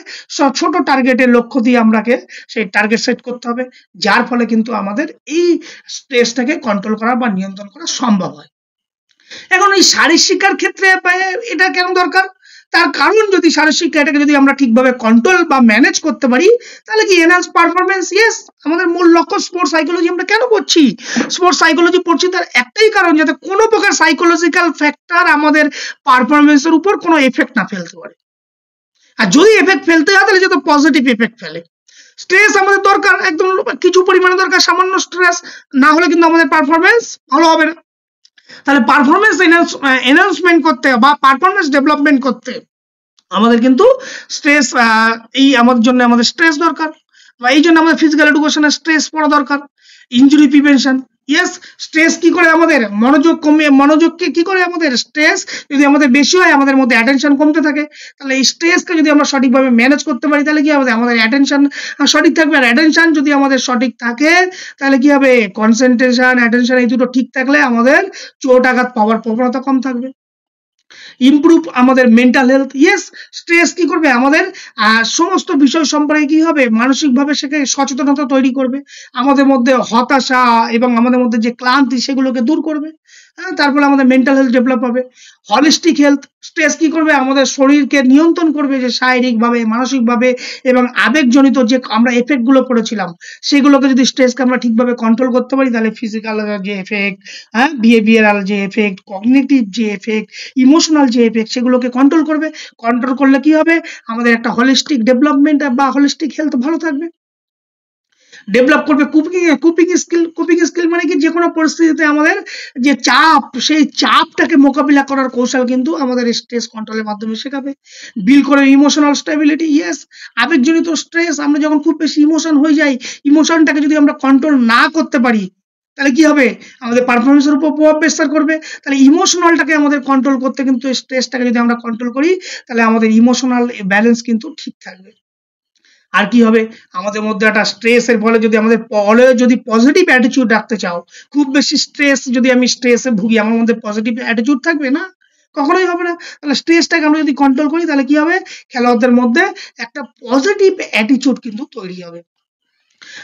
ছোট টার্গেটের লক্ষ্য দিয়ে আমরাকে সেই টার্গেট সেট করতে হবে, যার ফলে কিন্তু আমাদের এই স্ট্রেসটাকে কন্ট্রোল করা বা নিয়ন্ত্রণ করা সম্ভব হয়। এখন এই শারীরিক শিক্ষার ক্ষেত্রে এটা কেন দরকার? তার কারণ যদি শারীরিক শিক্ষা এটাকে যদি আমরা ঠিকভাবে কন্ট্রোল বা ম্যানেজ করতে পারি তাহলে কি এনহান্স পারফরমেন্স। ইয়েস, আমাদের মূল লক্ষ্য স্পোর্টস সাইকোলজি আমরা কেন পড়ছি? স্পোর্টস সাইকোলজি পড়ছি তার একটাই কারণ, যাতে কোনো প্রকার সাইকোলজিক্যাল ফ্যাক্টর আমাদের পারফরমেন্সের উপর কোনো এফেক্ট না ফেলতে পারে, আর যদি এফেক্ট ফেলতে হয় তাহলে যাতে পজিটিভ এফেক্ট ফেলে। স্ট্রেস আমাদের দরকার, একদম কিছু পরিমাণে দরকার, সামান্য স্ট্রেস না হলে কিন্তু আমাদের পারফরমেন্স ভালো হবে না। তাহলে পারফরমেন্স এনহান্সমেন্ট করতে বা পারফরমেন্স ডেভেলপমেন্ট করতে আমাদের কিন্তু স্ট্রেস, এই আমাদের জন্য আমাদের স্ট্রেস দরকার, বা এই জন্য আমাদের ফিজিক্যাল এডুকেশনের স্ট্রেস পড়া দরকার। ইনজুরি প্রিভেনশন, ইয়েস, স্ট্রেস কি করে আমাদের মনোযোগ কমিয়ে, মনোযোগকে কি করে আমাদের স্ট্রেস যদি আমাদের বেশি হয় আমাদের মধ্যে অ্যাটেনশন কমতে থাকে। তাহলে এই স্ট্রেসকে যদি আমরা সঠিকভাবে ম্যানেজ করতে পারি তাহলে কি হবে, আমাদের অ্যাটেনশন সঠিক থাকবে। আর অ্যাটেনশন যদি আমাদের সঠিক থাকে তাহলে কি হবে, কনসেন্ট্রেশন অ্যাটেনশন এই দুটো ঠিক থাকলে আমাদের চোট আঘাত পাওয়ার প্রবণতা কম থাকবে। ইমপ্রুভ আমাদের মেন্টাল হেলথ। ইয়েস, স্ট্রেস কি করবে আমাদের সমস্ত বিষয় সম্পর্কে কি হবে, মানসিকভাবে সেখানে সচেতনতা তৈরি করবে, আমাদের মধ্যে হতাশা এবং আমাদের মধ্যে যে ক্লান্তি সেগুলোকে দূর করবে। হ্যাঁ, তার ফলে আমাদের মেন্টাল হেলথ ডেভেলপ হবে। হলিস্টিক হেলথ, স্ট্রেস কি করবে আমাদের শরীরকে নিয়ন্ত্রণ করবে, যে শারীরিকভাবে মানসিকভাবে এবং আবেগজনিত যে আমরা এফেক্ট গুলো পড়েছিলাম সেগুলোকে যদি স্ট্রেসকে আমরা ঠিকভাবে কন্ট্রোল করতে পারি তাহলে ফিজিক্যাল যে এফেক্ট, হ্যাঁ, বিহেভিয়ারাল যে এফেক্ট, কগনিটিভ যে এফেক্ট, ইমোশনাল যে এফেক্ট সেগুলোকে কন্ট্রোল করবে। কন্ট্রোল করলে কি হবে, আমাদের একটা হলিস্টিক ডেভেলপমেন্ট বা হলিস্টিক হেলথ ভালো থাকবে। ডেভেলপ করবে কুপিং স্কিল মানে কি, যে কোনো পরিস্থিতিতে আমাদের যে চাপ সেই চাপটাকে মোকাবিলা করার কৌশল কিন্তু আমাদের স্ট্রেস কন্ট্রোলের মাধ্যমে শেখাবে। বিল্ড করে ইমোশনাল স্টেবিলিটি। ইয়েস, আবেগজনিত স্ট্রেস, আমরা যখন খুব বেশি ইমোশন হয়ে যাই, ইমোশনটাকে যদি আমরা কন্ট্রোল না করতে পারি তাহলে কি হবে, আমাদের পারফরমেন্সের উপর প্রভাব বিস্তার করবে। তাহলে ইমোশনালটাকে আমাদের কন্ট্রোল করতে কিন্তু, স্ট্রেসটাকে যদি আমরা কন্ট্রোল করি তাহলে আমাদের ইমোশনাল ব্যালেন্স কিন্তু ঠিক থাকবে। আর কি হবে, আমাদের মধ্যে একটা স্ট্রেসের ফলে যদি আমাদের যদি পজিটিভ অ্যাটিটিউড রাখতে চাও, খুব বেশি স্ট্রেস যদি আমি স্ট্রেসে ভুগি আমার মধ্যে পজিটিভ অ্যাটিটিউড থাকবে না, কখনোই হবে না। তাহলে স্ট্রেসটাকে আমরা যদি কন্ট্রোল করি তাহলে কি হবে, খেলোয়াড়দের মধ্যে একটা পজিটিভ অ্যাটিটিউড কিন্তু তৈরি হবে।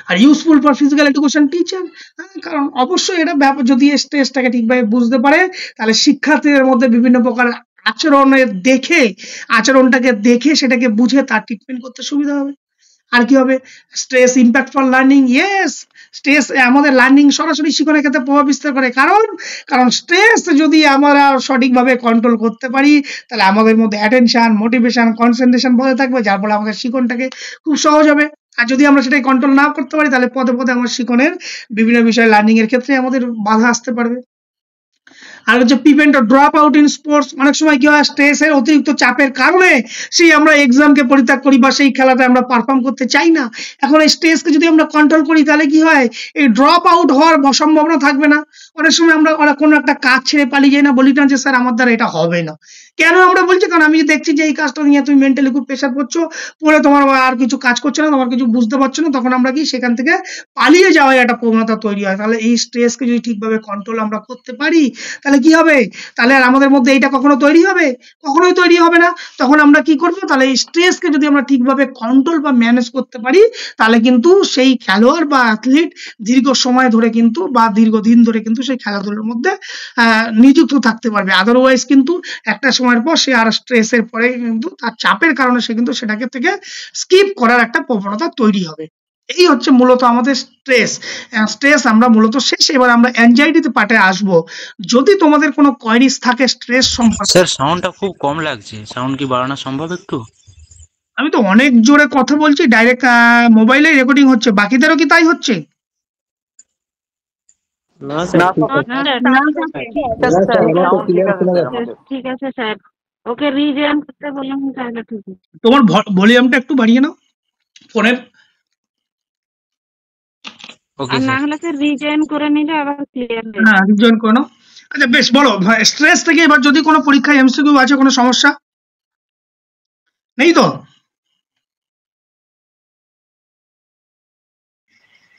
আর useful for physical education teacher, কারণ অবশ্যই এটা যদি স্ট্রেসটাকে ঠিকভাবে বুঝতে পারে তাহলে শিক্ষার্থীদের মধ্যে বিভিন্ন প্রকার আচরণটাকে দেখে সেটাকে বুঝে তার ট্রিটমেন্ট করতে সুবিধা হবে। আর কি হবে, stress impact for learning. Yes, stress আমাদের লার্নিং সরাসরি শিক্ষণের ক্ষেত্রে প্রভাব বিস্তার করে। কারণ স্ট্রেস যদি আমরা সঠিকভাবে কন্ট্রোল করতে পারি তাহলে আমাদের মধ্যে অ্যাটেনশন, মোটিভেশন, কনসেন্ট্রেশন বজায় থাকবে, যার ফলে আমাদের শিক্ষণটাকে খুব সহজ হবে। আর যদি আমরা সেটাই কন্ট্রোল না করতে পারি তাহলে পদে পদে আমার শিক্ষণের বিভিন্ন বিষয়ে লার্নিং এর ক্ষেত্রে আমাদের বাধা আসতে পারবে। আর হচ্ছে prevent drop out in sports. অনেক সময় কি হয়, স্ট্রেসের অতিরিক্ত চাপের কারণে সেই আমরা এক্সামকে পরিত্যাগ করি বা সেই খেলাতে আমরা পারফর্ম করতে চাই না। এখন এই স্ট্রেসকে যদি আমরা কন্ট্রোল করি তাহলে কি হয়, এই ড্রপ আউট হওয়ার সম্ভাবনা থাকবে না। অনেক সময় আমরা কোনো একটা কাজ ছেড়ে পালিয়ে যাই না, বলি না যে স্যার আমার দ্বারা এটা হবে না। কেন আমরা বলছি, কারণ আমি দেখছি যে এই কাজটা নিয়ে তুমি মেন্টালি খুব প্রেশার পড়ছো, পরে তোমার আর কিছু কাজ করছো না, তোমার কিছু বুঝতে পারছো না, তখন আমরা কি সেখান থেকে পালিয়ে যাওয়ার একটা প্রবণতা তৈরি হয়। তাহলে এই স্ট্রেসকে যদি ঠিকভাবে কন্ট্রোল আমরা করতে পারি তাহলে কি হবে, তাহলে আর আমাদের মধ্যে এইটা কখনো তৈরি হবে, কখনোই তৈরি হবে না। তখন আমরা কি করবো, তাহলে এই স্ট্রেসকে যদি আমরা ঠিকভাবে কন্ট্রোল বা ম্যানেজ করতে পারি তাহলে কিন্তু সেই খেলোয়াড় বা অ্যাথলিট দীর্ঘ সময় ধরে কিন্তু বা দীর্ঘদিন ধরে কিন্তু সেই খেলাধুলার মধ্যে নিযুক্ত থাকতে পারবে। আদারওয়াইজ কিন্তু একটা সময়ের পর সে আর স্ট্রেসের পরে কিন্তু তার চাপের কারণে সে কিন্তু সেটাকে থেকে স্কিপ করার একটা প্রবণতা তৈরি হবে। এই হচ্ছে মূলত আমাদের স্ট্রেস আমরা মূলত শেষ। এবার আমরা অ্যাংজাইটিতে পার্টে আসবো। যদি তোমাদের কোনো কোয়েরিজ থাকে স্ট্রেস সম্পর্কে। স্যার সাউন্ডটা খুব কম লাগছে, সাউন্ড কি বাড়ানো সম্ভব একটু? আমি তো অনেক জোরে কথা বলছি, ডাইরেক্ট মোবাইলে রেকর্ডিং হচ্ছে, বাকিদেরও কি তাই হচ্ছে? না স্যার, ঠিক আছে। ঠিক আছে স্যার, ওকে রিজয়েন করতে বললাম তাহলে ঠিক আছে। তোমার ভলিউমটা একটু বাড়িয়ে নাও ফোনের। ওকে আর না স্যার। হলে স্যার রিজয়েন করে নিলে আবার ক্লিয়ার হয়ে হ্যাঁ, রিজয়েন করে নাও। আচ্ছা বেশ, বলো স্ট্রেস থেকে এবার যদি কোনো পরীক্ষায় এমসিকিউ আছে, কোনো সমস্যা নেই তো?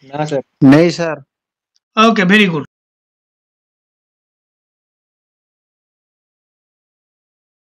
না স্যার, নেই স্যার। ওকে, ভেরি গুড।